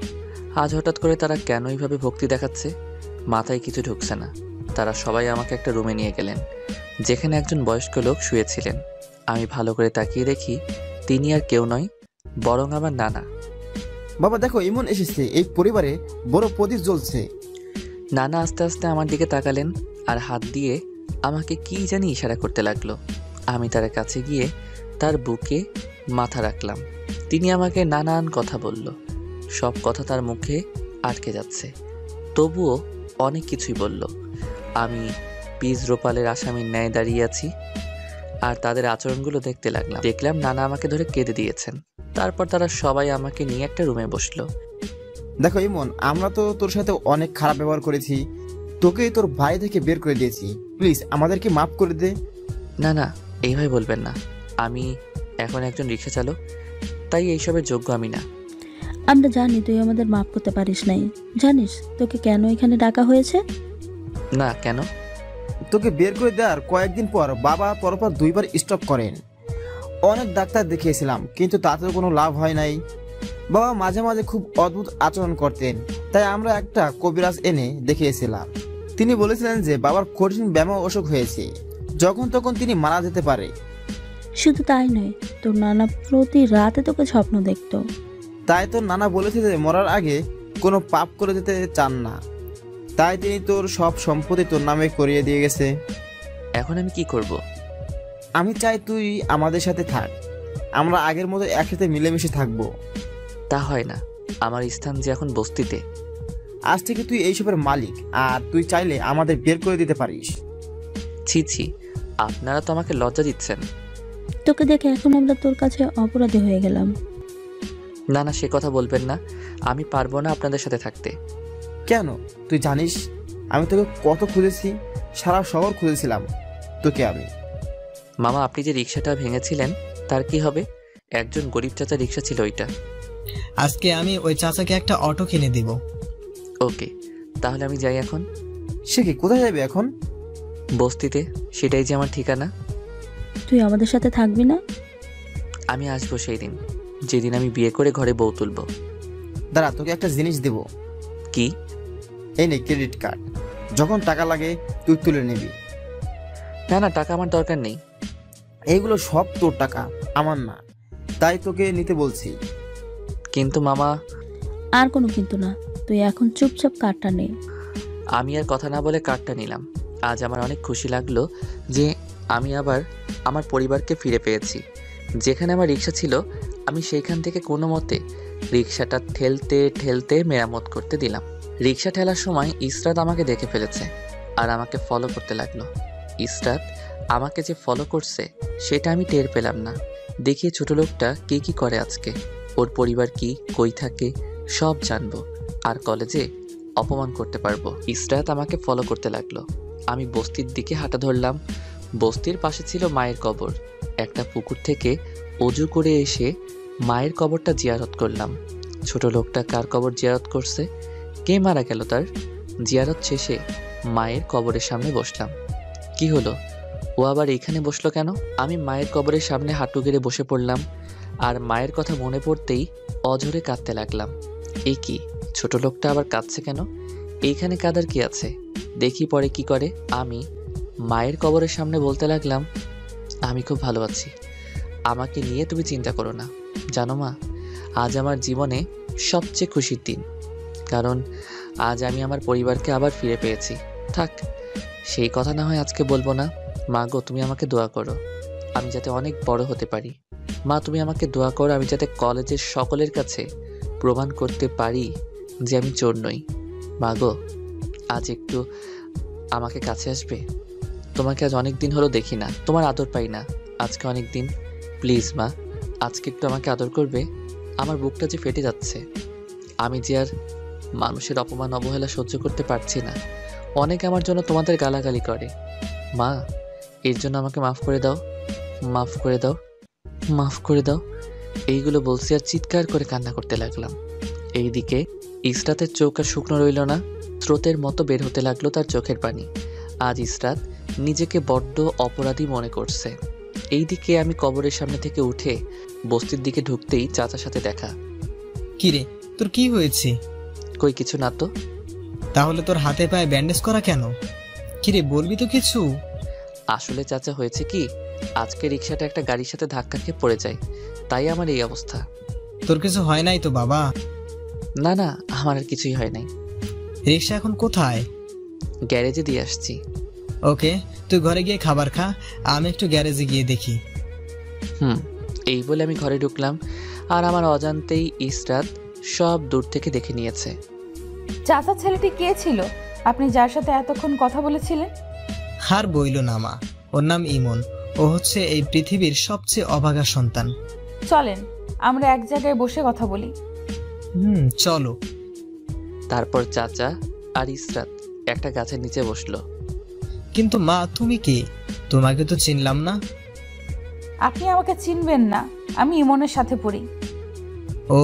আজ হঠাৎ করে তারা কেন এইভাবে ভক্তি দেখাচ্ছে, মাথায় কিছু ঢুকছে না। তারা সবাই আমাকে একটা রুমে নিয়ে গেলেন, যেখানে একজন বয়স্ক লোক শুয়েছিলেন। আমি ভালো করে তাকিয়ে দেখি তিনি আর কেউ নয়, বরং আমার নানা। বাবা দেখো, ইমন এসেছে, এই পরিবারে বড় প্রদীপ জ্বলছে। নানা আস্তে আস্তে আমার দিকে তাকালেন আর হাত দিয়ে আমাকে কি জানি ইশারা করতে লাগলো। আমি তার কাছে গিয়ে তার বুকে মাথা রাখলাম। তিনি আমাকে নানান কথা বলল, সব কথা তার মুখে আটকে যাচ্ছে, তবুও অনেক কিছুই বলল। আমি পিস রোপালের আসামির ন্যায় দাঁড়িয়ে আছি আর তাদের আচরণগুলো দেখতে লাগলাম। দেখলাম নানা আমাকে ধরে কেঁদে দিয়েছেন। তারপর তারা সবাই আমাকে নিয়ে একটা রুমে বসলো। দেখো ইমন, আমরা তো তোর সাথে অনেক খারাপ ব্যবহার করেছি, তোকে তোর ভাই থেকে বের করে দিয়েছি, প্লিজ আমাদেরকে মাফ করে দে। না না, এইভাবে বলবেন না। আমি এখন একজন রিক্সা চালক, তাই এইসবের যোগ্য আমি না। আমরা জানি তুই আমাদের মাফ করতে পারিস নাই। জানিস তোকে কেন এখানে ডাকা হয়েছে? না, কেন? তোকে বের করে দেওয়ার কয়েকদিন পর বাবা পরপর 2বার স্টপ করেন। অনেক ডাক্তার দেখিয়েছিলাম, কিন্তু তাতেও কোনো লাভ হয় নাই। বাবা মাঝে মাঝে খুব অদ্ভুত আচরণ করতেন, তাই আমরা একটা কবিরাজ এনে দেখিয়েছিলাম। তিনি বলেছিলেন যে বাবার কঠিন ব্যামো অসুখ হয়েছে, যখন তখন তিনি মারা যেতে পারে। শুধু তাই নয়, তোর নানা প্রতি রাতে তোকে স্বপ্ন দেখতো। তাই তোর নানা বলেছে যে মরার আগে কোনো পাপ করে যেতে চান না, তাই তিনি তোর সব সম্পত্তি তোর নামে করিয়ে দিয়ে গেছে। এখন আমি কি করব? আমি চাই তুই আমাদের সাথে থাক, আমরা আগের মতো একসাথে মিলেমিশে থাকবো। তা হয় না, আমার স্থান যে এখন বস্তিতে। আজ থেকে তুই এইসবের মালিক, আর তুই চাইলে আমাদের বের করে দিতে পারিস। ছি ছি, আপনারা তো আমাকে লজ্জা দিচ্ছেন। তোকে দেখে এখন আমরা তোর কাছে অপরাধী হয়ে গেলাম। না না, সে কথা বলবেন না। আমি পারবো না আপনাদের সাথে থাকতে। কেন? তুই জানিস আমি তোকে কত খুঁজেছি, সারা শহর খুঁজেছিলাম তোকে আমি। মামা, আপনি যে রিক্সাটা ভেঙেছিলেন তার কি হবে? একজন গরিব চাচা রিক্সা ছিল ওইটা। আজকে আমি ওই চাচাকে একটা অটো কিনে দিব। ওকে, তাহলে আমি যাই এখন। সে কি, কোথায় যাবে এখন? বস্তিতে, সেটাই যে আমার ঠিকানা। তুই আমাদের সাথে থাকবি না? আমি আসবো সেই দিন, যেদিন আমি বিয়ে করে ঘরে বউ তুলবো। দাঁড়া, তোকে একটা জিনিস দেব। কি? এই নে ক্রেডিট কার্ড, যখন টাকা লাগে তুই তুলে নিবি। না না, টাকা আমার দরকার নেই। এইগুলো সব তোর টাকা, আমার না, তাই তোকে নিতে বলছি। কিন্তু মামা। আর কোনো কিন্তু না, তুই এখন চুপচাপ কার্ডটা নে। আমি আর কথা না বলে কার্ডটা নিলাম। আজ আমার অনেক খুশি লাগলো যে আমি আবার আমার পরিবারকে ফিরে পেয়েছি। যেখানে আমার রিক্সা ছিল, আমি সেইখান থেকে কোনো মতে রিক্সাটা ঠেলতে ঠেলতে মেরামত করতে দিলাম। রিক্সা ঠেলার সময় ইসরাত আমাকে দেখে ফেলেছে আর আমাকে ফলো করতে লাগলো। ইসরাত আমাকে যে ফলো করছে সেটা আমি টের পেলাম না। দেখি ছোট লোকটা কি করে আজকে, ওর পরিবার কি, কই থাকে, সব জানবো আর কলেজে অপমান করতে পারবো। ইসরাত আমাকে ফলো করতে লাগলো। আমি বস্তির দিকে হাঁটা ধরলাম। বস্তির পাশে ছিল মায়ের কবর। একটা পুকুর থেকে অজু করে এসে মায়ের কবরটা জিয়ারত করলাম। ছোট লোকটা কার কবর জিয়ারত করছে, কে মারা গেল তার? জিয়ারত শেষে মায়ের কবরের সামনে বসলাম। কি হলো, ও আবার এইখানে বসলো কেন? আমি মায়ের কবরের সামনে হাঁটু গেড়ে বসে পড়লাম আর মায়ের কথা মনে পড়তেই অঝরে কাঁদতে লাগলাম। এই কি, ছোট লোকটা আবার কাঁদছে কেন? এইখানে কাঁদার কি আছে? দেখি পরে কি করে। আমি মায়ের কবরের সামনে বলতে লাগলাম, আমি খুব ভালো আছি, আমাকে নিয়ে তুমি চিন্তা করো না। জানো মা, আজ আমার জীবনে সবচেয়ে খুশির দিন, কারণ আজ আমি আমার পরিবারকে আবার ফিরে পেয়েছি। থাক, সেই কথা না হয় আজকে বলবো না। মা গো, তুমি আমাকে দোয়া করো, আমি যাতে অনেক বড় হতে পারি। মা, তুমি আমাকে দোয়া করো, আমি যাতে কলেজের সকলের কাছে প্রমাণ করতে পারি যে আমি চোর নই। মা গো, আজ একটু আমাকে কাছে আসবে? তোমাকে আজ অনেক দিন হলো দেখি না, তোমার আদর পাই না, আজকে অনেক দিন। প্লিজ মা, আজকে একটু আমাকে আদর করবে? আমার বুকটা যে ফেটে যাচ্ছে, আমি যে আর মানুষের অপমান অবহেলা সহ্য করতে পারছি না। অনেকে আমার জন্য তোমাদের গালাগালি করে। মা, এর জন্য আমাকে মাফ করে দাও, মাফ করে দাও, মাফ করে দাও। এইগুলো বলছি আর চিৎকার করে কান্না করতে লাগলাম। এইদিকে ইসরাতের চোখ আর শুকনো রইল না, স্রোতের মতো বের হতে লাগলো তার চোখের পানি। আজ ইসরাত নিজেকে বড্ড অপরাধী মনে করছে। এইদিকে আমি কবরের সামনে থেকে উঠে বস্তির দিকে ঢুকতেই চাচার সাথে দেখা। কিরে, তোর কি হয়েছে? কই কিছু না তো। তাহলে তোর হাতে পায়ে ব্যান্ডেজ করা কেন? কিরে, বলবি তো কিছু? আসলে চাচা, হয়েছে কি, আজকে রিক্সাটা একটা গাড়ির সাথে ধাক্কা খেয়ে পড়ে যায়, তাই আমার এই অবস্থা। তোর কিছু হয় নাই তো বাবা? না না, আমার আর কিছুই হয় নাই। রিক্সা এখন কোথায়? গ্যারেজে দিয়ে আসছি। ওকে, তুই ঘরে গিয়ে খাবার খা, আমি একটু গ্যারেজে গিয়ে দেখি। এই বলে আমি ঘরে ঢুকলাম আর আমার অজান্তেই ইসরাত সব দূর থেকে দেখে নিয়েছে। চাচা, ছেলেটি কে ছিল আপনি যার সাথে এতক্ষণ কথা বলেছিলেন? আর বইল না মা, ওর নাম ইমন। ও হচ্ছে এই পৃথিবীর সবচেয়ে অভাগা সন্তান। চলেন আমরা এক জায়গায় বসে কথা বলি। চলো। তারপর চাচা আর ইসরাত একটা গাছের নিচে বসলো। কিন্তু মা, তুমি কে? তোমাকে তো চিনলাম না। আপনি আমাকে চিনবেন না, আমি ইমনের সাথে পড়ি। ও,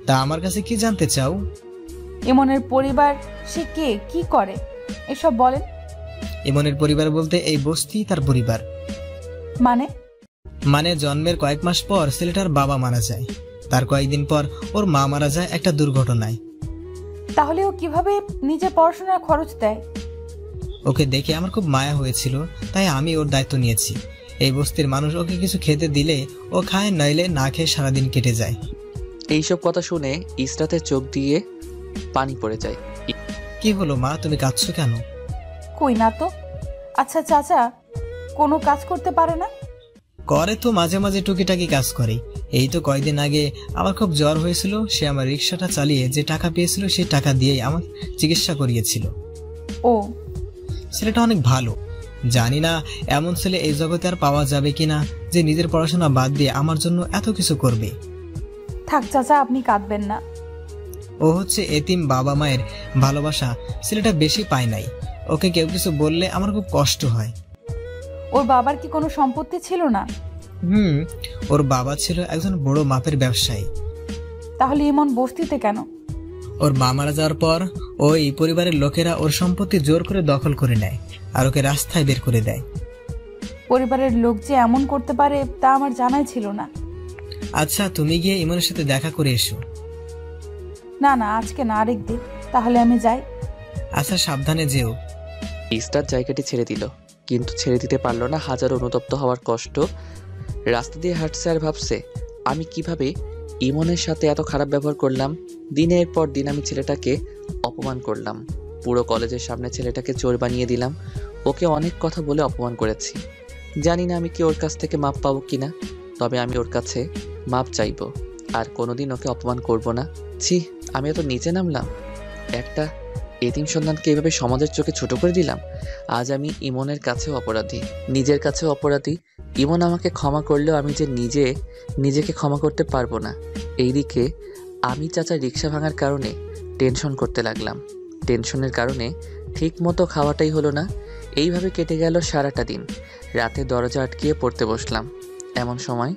তা আমার কাছে কি জানতে চাও? ইমনের পরিবার, সে কে, কি করে, এসব বলেন। ইমনের পরিবার বলতে এই বস্তি তার পরিবার। মানে জন্মের কয়েক মাস পর ছেলেটার বাবা মারা যায়, তার কয়েকদিন পর ওর মা মারা যায় একটা দুর্ঘটনায়। তাহলে ও কিভাবে নিজে পড়াশোনার খরচ দেয়? ওকে দেখে আমার খুব মায়া হয়েছিল, তাই আমি ওর দায়িত্ব নিয়েছি। এই বস্তির মানুষ ওকে কিছু খেতে দিলে ও খায়, নইলে না খেয়ে সারাদিন কেটে যায়। এইসব কথা শুনে ইসরাতের চোখ দিয়ে পানি পড়ে যায়। কি হলো মা, তুমি কাঁদছো কেন? কই না তো। আচ্ছা চাচা কোনো কাজ করতে পারে না? করে তো, মাঝে মাঝে টুকিটাকি কাজ করে। এই তো কয়েকদিন আগে আমার খুব জ্বর হয়েছিল, সে আমার রিক্সাটা চালিয়ে যে টাকা পেয়েছিল সেই টাকা দিয়েই আমার চিকিৎসা করিয়েছিল। ও, ছেলেটা অনেক ভালো। জানি না এমন ছেলে এই জগতে আর পাওয়া যাবে কিনা, যে নিজের পড়াশোনা বাদ দিয়ে আমার জন্য এত কিছু করবে। থাক চাচা, আপনি কাঁদবেন না। ও হচ্ছে এতিম, বাবা মায়ের ভালোবাসা ছেলেটা বেশি পায় নাই। ওকে কেউ কিছু বললে আমার খুব কষ্ট হয়। ওর বাবার কি কোনো সম্পত্তি ছিল না? ওর বাবা ছিল একজন বড় মাপের ব্যবসায়ী। তাহলে এমন বস্তিতে কেন? ওর মা মারা যাওয়ার পর ওই পরিবারের লোকেরা ওর সম্পত্তি জোর করে দখল করে নেয় আর ওকে রাস্তায় বের করে দেয়। পরিবারের লোক যে এমন করতে পারে তা আমার জানাই ছিল না। আচ্ছা, তুমি গিয়ে ইমনের সাথে দেখা করে এসো। না না, আজকে না, আরেকদিন। তাহলে আমি যাই। আচ্ছা, সাবধানে যেও। ইসরাত জায়গাটি ছেড়ে দিল, কিন্তু ছেড়ে দিতে পারল না হাজার অনুতপ্ত হওয়ার কষ্ট। রাস্তা দিয়ে হাঁটছে আর ভাবছে, আমি কিভাবে ইমনের সাথে এত খারাপ ব্যবহার করলাম। দিনের পর দিন আমি ছেলেটাকে অপমান করলাম। পুরো কলেজের সামনে ছেলেটাকে চোর বানিয়ে দিলাম। ওকে অনেক কথা বলে অপমান করেছি। জানি না আমি কি ওর কাছ থেকে মাপ পাবো কিনা, তবে আমি ওর কাছে মাপ চাইবো আর কোনোদিন ওকে অপমান করব না। ছি, আমি এত নিচে নামলাম। একটা এতিম সন্তানকে এভাবে সমাজের চোখে ছোট করে দিলাম। আজ আমি ইমনের কাছেও অপরাধী, নিজের কাছেও অপরাধী। ইমন আমাকে ক্ষমা করলেও আমি যে নিজেকে ক্ষমা করতে পারবো না। এইদিকে আমি চাচা রিক্সা ভাঙার কারণে টেনশন করতে লাগলাম। টেনশনের কারণে ঠিক মতো খাওয়াটাই হলো না। এইভাবে কেটে গেল সারাটা দিন। রাতে দরজা আটকিয়ে পড়তে বসলাম। এমন সময়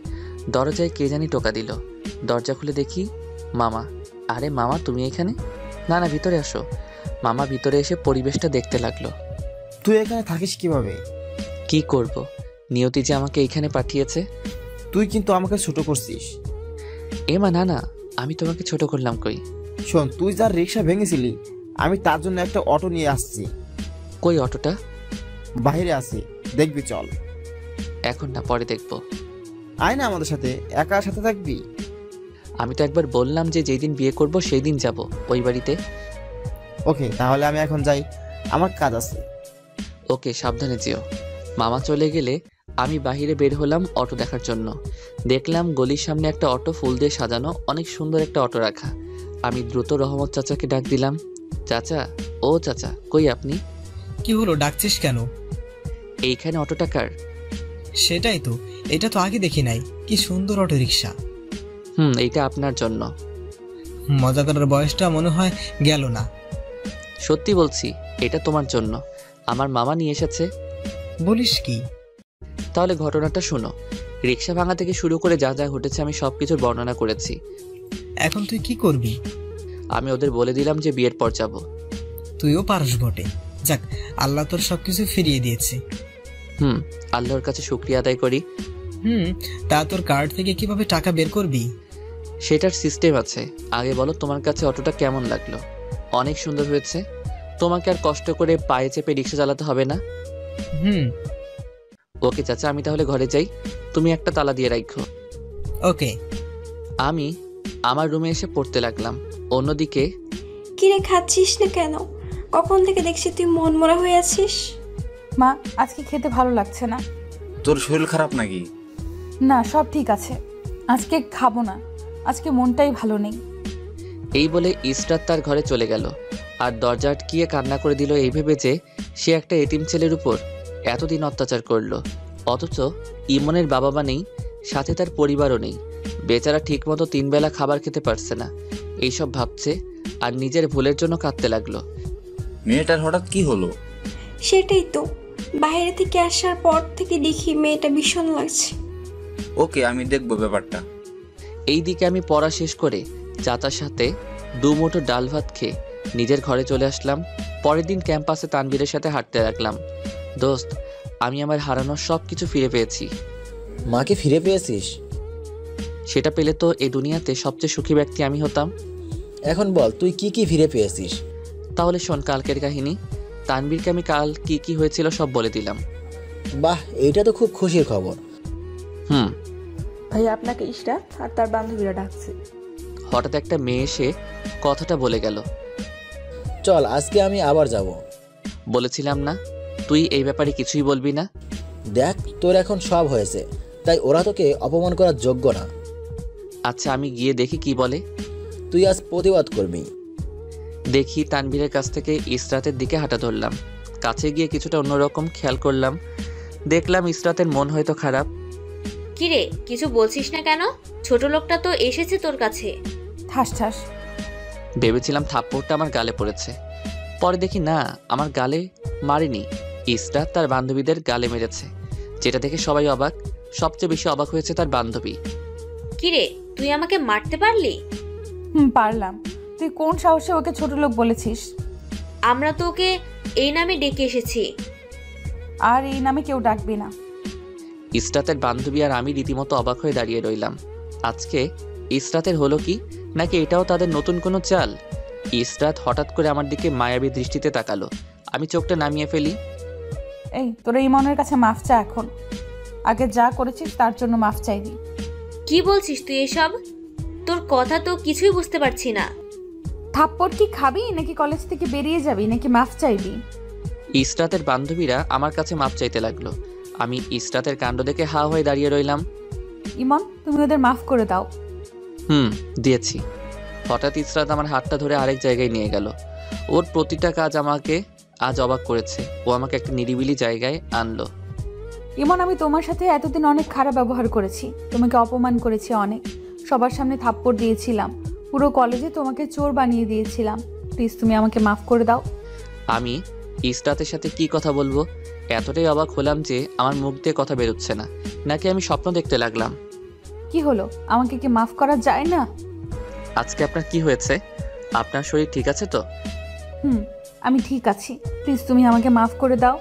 দরজায় কে জানি টোকা দিল। দরজা খুলে দেখি মামা। আরে মামা, তুমি এখানে? না না, ভিতরে আসো। মামা ভিতরে এসে পরিবেশটা দেখতে লাগলো। তুই এখানে থাকিস কিভাবে? কি করব, নিয়তি যে আমাকে এইখানে পাঠিয়েছে। তুই কিন্তু আমাকে ছোট করছিস। মা না না, আমি তোমাকে ছোট করলাম কই? শোন, তুই যার রিক্সা ভেঙেছিলি, আমি তার জন্য একটা অটো নিয়ে আসছি। কই অটোটা? বাইরে আছে, দেখবি, চল। এখন না, পরে দেখবো। আয় না আমাদের সাথে, একা সাথে থাকবি? আমি তো একবার বললাম যে যেই দিন বিয়ে করব সেই দিন যাব ওই বাড়িতে। ওকে, তাহলে আমি এখন যাই, আমার কাজ আছে। ওকে, সাবধানে যেও। মামা চলে গেলে আমি বাহিরে বের হলাম অটো দেখার জন্য। দেখলাম গলির সামনে একটা অটো ফুল দিয়ে সাজানো, অনেক সুন্দর একটা অটো রাখা। আমি দ্রুত রহমত চাচাকে ডাক দিলাম। চাচা, ও চাচা, কই আপনি? কি হলো, ডাকছিস কেন? এইখানে অটোটা কার? সেটাই তো, এটা তো আগে দেখি নাই। কি সুন্দর অটো রিক্সা। এইটা আপনার জন্য। মজা করার বয়সটা মনে হয় গেল না। সত্যি বলছি, এটা তোমার জন্য। আমার মামা নিয়ে এসেছে। বলিস কি? তাহলে ঘটনাটা শোনো। রিক্সা ভাঙা থেকে শুরু করে যা যা ঘটেছে আমি সবকিছুর বর্ণনা করেছি। এখন তুই কি করবি? আমি ওদের বলে দিলাম যে বিয়ের পর যাব। তুইও পারস বটে। যাক, আল্লাহ তোর সবকিছু ফিরিয়ে দিয়েছে। আল্লাহর কাছে শুকরিয়া আদায় করি। তা তোর কার্ড থেকে কিভাবে টাকা বের করবি? সেটার সিস্টেম আছে। আগে বলো, তোমার কাছে অটোটা কেমন লাগলো? অনেক সুন্দর হয়েছে। তোমাকে আর কষ্ট করে পায়ে চেপে রিক্সা চালাতে হবে না। ওকে চাচা, আমি তাহলে ঘরে যাই। তুমি একটা তালা দিয়ে রাখো। ওকে। আমি আমার রুমে এসে পড়তে লাগলাম। অন্যদিকে, কিরে, খাচ্ছিস না কেন? কখন থেকে দেখছি তুই মন মরা হয়ে আছিস। মা, আজকে খেতে ভালো লাগছে না। তোর শরীর খারাপ নাকি? না, সব ঠিক আছে। আজকে খাবো না, আজকে মনটাই ভালো নেই। এই বলে ইসরাত তার ঘরে চলে গেল আর দরজা আটকিয়ে কান্না করে দিল এই ভেবে যে সে একটা এতিম ছেলের উপর এতদিন অত্যাচার করলো। অথচ ইমনের বাবা মা নেই, সাথে তার পরিবারও নেই। বেচারা ঠিকমতো 3 বেলা খাবার খেতে পারছে না, এইসব ভাবছে আর নিজের ভুলের জন্য কাঁদতে লাগলো। মেয়েটার হঠাৎ কি হলো? সেটাই তো, বাইরে থেকে আসার পর থেকে দেখি মেয়েটা ভীষণ লাগছে। ওকে, আমি দেখবো ব্যাপারটা। এইদিকে আমি পড়া শেষ করে চাচার সাথে 2 মুঠো ডাল ভাত খেয়ে নিজের ঘরে চলে আসলাম। পরের দিন ক্যাম্পাসে তানভীরের সাথে হাঁটতে লাগলাম। দোস্ত, আমি আমার হারানোর সব কিছু ফিরে পেয়েছি। মাকে ফিরে পেয়েছিস? সেটা পেলে তো এই দুনিয়াতে সবচেয়ে সুখী ব্যক্তি আমি হতাম। এখন বল তুই কি কি ফিরে পেয়েছিস? তাহলে শোন কালকের কাহিনী। তানভীরকে আমি কাল কি কি হয়েছিল সব বলে দিলাম। বাহ, এইটা তো খুব খুশির খবর। ভাই, আপনাকে ইশরাত আর তার বান্ধবীরা ডাকছে। হঠাৎ একটা মেয়ে এসে কথাটা বলে গেল। চল, আজকে আমি আবার যাব। বলেছিলাম না তুই এই ব্যাপারে কিছুই বলবি না? দেখ, তোর এখন সব হয়েছে, তাই ওরা তোকে অপমান করার যোগ্য না। আচ্ছা, আমি গিয়ে দেখি কি বলে। তুই আজ প্রতিবাদ করবি। দেখি তানভীরের কাছ থেকে ইসরাতের দিকে হাঁটা ধরলাম। কাছে গিয়ে কিছুটা অন্যরকম খেয়াল করলাম। দেখলাম ইসরাতের মন হয়তো খারাপ। কিরে, কিছু বলছিস না কেন? ছোট লোকটা তো এসেছে তোর কাছে। ঠাস ঠাস। ভেবেছিলাম থাপ্পড়টা আমার গালে পড়েছে, পরে দেখি না, আমার গালে মারেনি, ইসরাত তার বান্ধবীদের গালে মেরেছে। যেটা দেখে সবাই অবাক। সবচেয়ে বেশি অবাক হয়েছে তার বান্ধবী। কিরে, তুই আমাকে মারতে পারলি? পারলাম। তুই কোন সাহসে ওকে ছোট লোক বলেছিস? আমরা তো ওকে এই নামে ডেকে এসেছি। আর এই নামে কেউ ডাকবি না। ইসরাতের বান্ধবী আর আমি রীতিমতো অবাক হয়ে দাঁড়িয়ে রইলাম। আজকে ইসরাতের হলো কি, নাকি এটাও তাদের নতুন কোনো চাল? ইসরাত হঠাৎ করে আমার দিকে মায়াবী দৃষ্টিতে তাকালো। আমি চোখটা নামিয়ে ফেলি। এই, তোরা ইমনের কাছে মাফ চা এখন। আগে যা করেছিস তার জন্য মাফ চাইবি। কি বলছিস তুই এসব? তোর কথা তো কিছুই বুঝতে পারছি না। থাপ্পড় কি খাবি, নাকি কলেজ থেকে বেরিয়ে যাবি, নাকি মাফ চাইবি? ইসরাতের বান্ধবীরা আমার কাছে মাপ চাইতে লাগলো। আমি ইসরাতের কাণ্ড দেখে হা হয়ে দাঁড়িয়ে রইলাম। ইমন, তুমি ওদের মাফ করে দাও। দিয়েছি। হঠাৎ ইসরাত আমার হাতটা ধরে আরেক জায়গায় নিয়ে গেল। ওর প্রতিটা কাজ আমাকে আজ অবাক করেছে। ও আমাকে একটা নিরিবিলি জায়গায় আনলো। ইমন, আমি তোমার সাথে এতদিন অনেক খারাপ ব্যবহার করেছি, তোমাকে অপমান করেছি অনেক, সবার সামনে থাপ্পড় দিয়েছিলাম, পুরো কলেজে তোমাকে চোর বানিয়ে দিয়েছিলাম। প্লিজ তুমি আমাকে মাফ করে দাও। আমি ইসরাতের সাথে কি কথা বলবো, এতটাই অবাক হলাম যে আমার মুখ দিয়ে কথা বেরোচ্ছে না। নাকি আমি স্বপ্ন দেখতে লাগলাম? কি হলো, আমাকে কি মাফ করা যায় না? আজকে আপনার কি হয়েছে? আপনার শরীর ঠিক আছে তো? আমি ঠিক আছি। প্লিজ তুমি আমাকে মাফ করে দাও।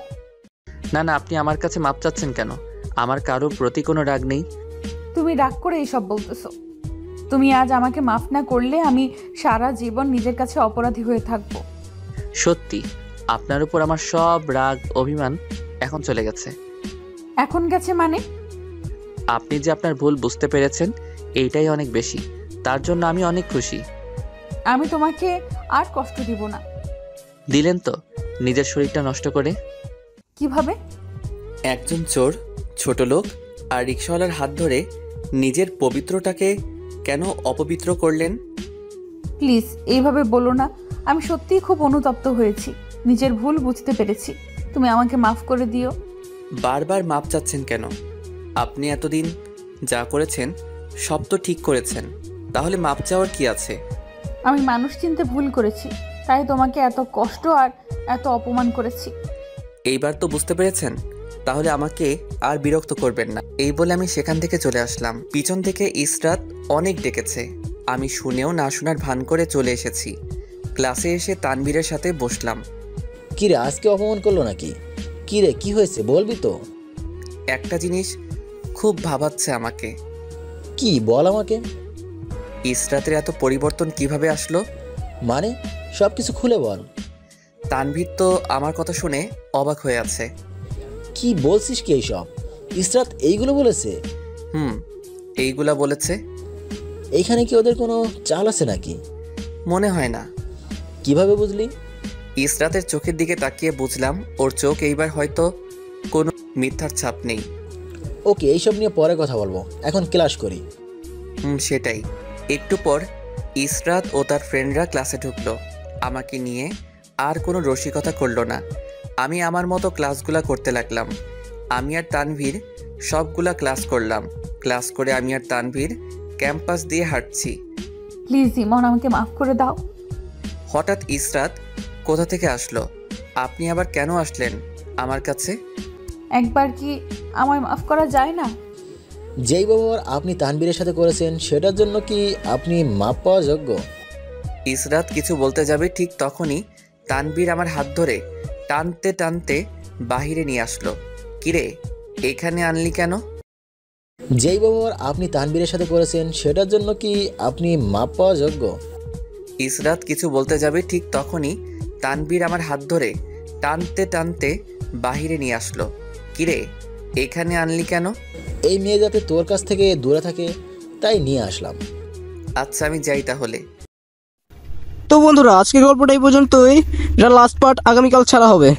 না না, আপনি আমার কাছে মাপ চাচ্ছেন কেন? আমার কারোর প্রতি কোনো রাগ নেই। তুমি রাগ করে এইসব বলতেছো। তুমি আজ আমাকে মাফ না করলে আমি সারা জীবন নিজের কাছে অপরাধী হয়ে থাকবো। সত্যি, আপনার উপর আমার সব রাগ অভিমান এখন চলে গেছে। এখন গেছে মানে? আপনি যে আপনার ভুল বুঝতে পেরেছেন, এইটাই অনেক বেশি। তার জন্য আমি অনেক খুশি। আমি তোমাকে আর কষ্ট দিব না। দিলেন তো, নিজের শরীরটা নষ্ট করে। কিভাবে? একজন চোর, ছোট লোক আর রিক্সাওয়ালার হাত ধরে নিজের পবিত্রটাকে কেন অপবিত্র করলেন? প্লিজ এইভাবে বলো না। আমি সত্যিই খুব অনুতপ্ত হয়েছি, নিজের ভুল বুঝতে পেরেছি। তুমি আমাকে মাফ করে দিও। বারবার মাপ চাচ্ছেন কেন? আপনি এতদিন যা করেছেন সব তো ঠিক করেছেন, তাহলে মাপ চাওয়ার কি আছে? আমি মানুষ চিনতে ভুল করেছি, তাই তোমাকে এত কষ্ট আর এত অপমান করেছি। এইবার তো বুঝতে পেরেছেন, তাহলে আমাকে আর বিরক্ত করবেন না। এই বলে আমি সেখান থেকে চলে আসলাম। পিছন থেকে ইসরাত অনেক ডেকেছে, আমি শুনেও না শোনার ভান করে চলে এসেছি। ক্লাসে এসে তানভীরের সাথে বসলাম। কিরে, আজকে অপমান করলো নাকি? কিরে, কি হয়েছে বলবি তো? একটা জিনিস খুব ভাবাচ্ছে আমাকে। কি, বল আমাকে। ইসরাতের এত পরিবর্তন কিভাবে আসলো? মানে সব কিছু খুলে বল। তানভীর তো আমার কথা শুনে অবাক হয়ে আছে। কি বলছিস কি এইসব? ইসরাত এইগুলো বলেছে? এইগুলা বলেছে। এইখানে কি ওদের কোনো চাল আছে নাকি? মনে হয় না। কিভাবে বুঝলি? ইসরাতের চোখের দিকে তাকিয়ে বুঝলাম ওর চোখ এইবার হয়তো কোনো মিথ্যার ছাপ নেই। ওকে, এইসব নিয়ে পরে কথা বলবো, এখন ক্লাস করি। সেটাই। একটু পর ইসরাত ও তার ফ্রেন্ডরা ক্লাসে ঢুকলো। আমাকে নিয়ে আর কোনো রসিকতা করলো না। আমি আমার মতো ক্লাসগুলা করতে লাগলাম। আমি আর তানভীর সবগুলা ক্লাস করলাম। ক্লাস করে আমি আর তানভীর ক্যাম্পাস দিয়ে হাঁটছি। প্লিজ ইমন, আমাকে মাফ করে দাও। হঠাৎ ইসরাত কোথা থেকে আসলো? আপনি আবার কেন আসলেন আমার কাছে? একবার কি আমায় মাফ করা যায় না? যেই ব্যবহার আপনি তানবীরের সাথে করেছেন সেটার জন্য কি আপনি মাপ পাওয়া যোগ্য? ইসরাত কিছু বলতে যাবে ঠিক তখনই তানবীর আমার হাত ধরে টানতে টানতে বাহিরে নিয়ে আসলো। কিরে, এখানে আনলি কেন? যেই ব্যবহার আপনি তানবীরের সাথে করেছেন সেটার জন্য কি আপনি মাপ পাওয়া যোগ্য? ইসরাত কিছু বলতে যাবে ঠিক তখনই তানবীর আমার হাত ধরে টানতে টানতে বাহিরে নিয়ে আসলো। কিরে, এখানে আনলি কেন? এই মেয়ে যাতে তোর কাছ থেকে দূরে থাকে তাই নিয়ে আসলাম। আচ্ছা, আমি যাই তাহলে। তো বন্ধুরা, আজকের গল্পটা এই পর্যন্তই। এটা লাস্ট পার্ট আগামীকাল ছাড়া হবে।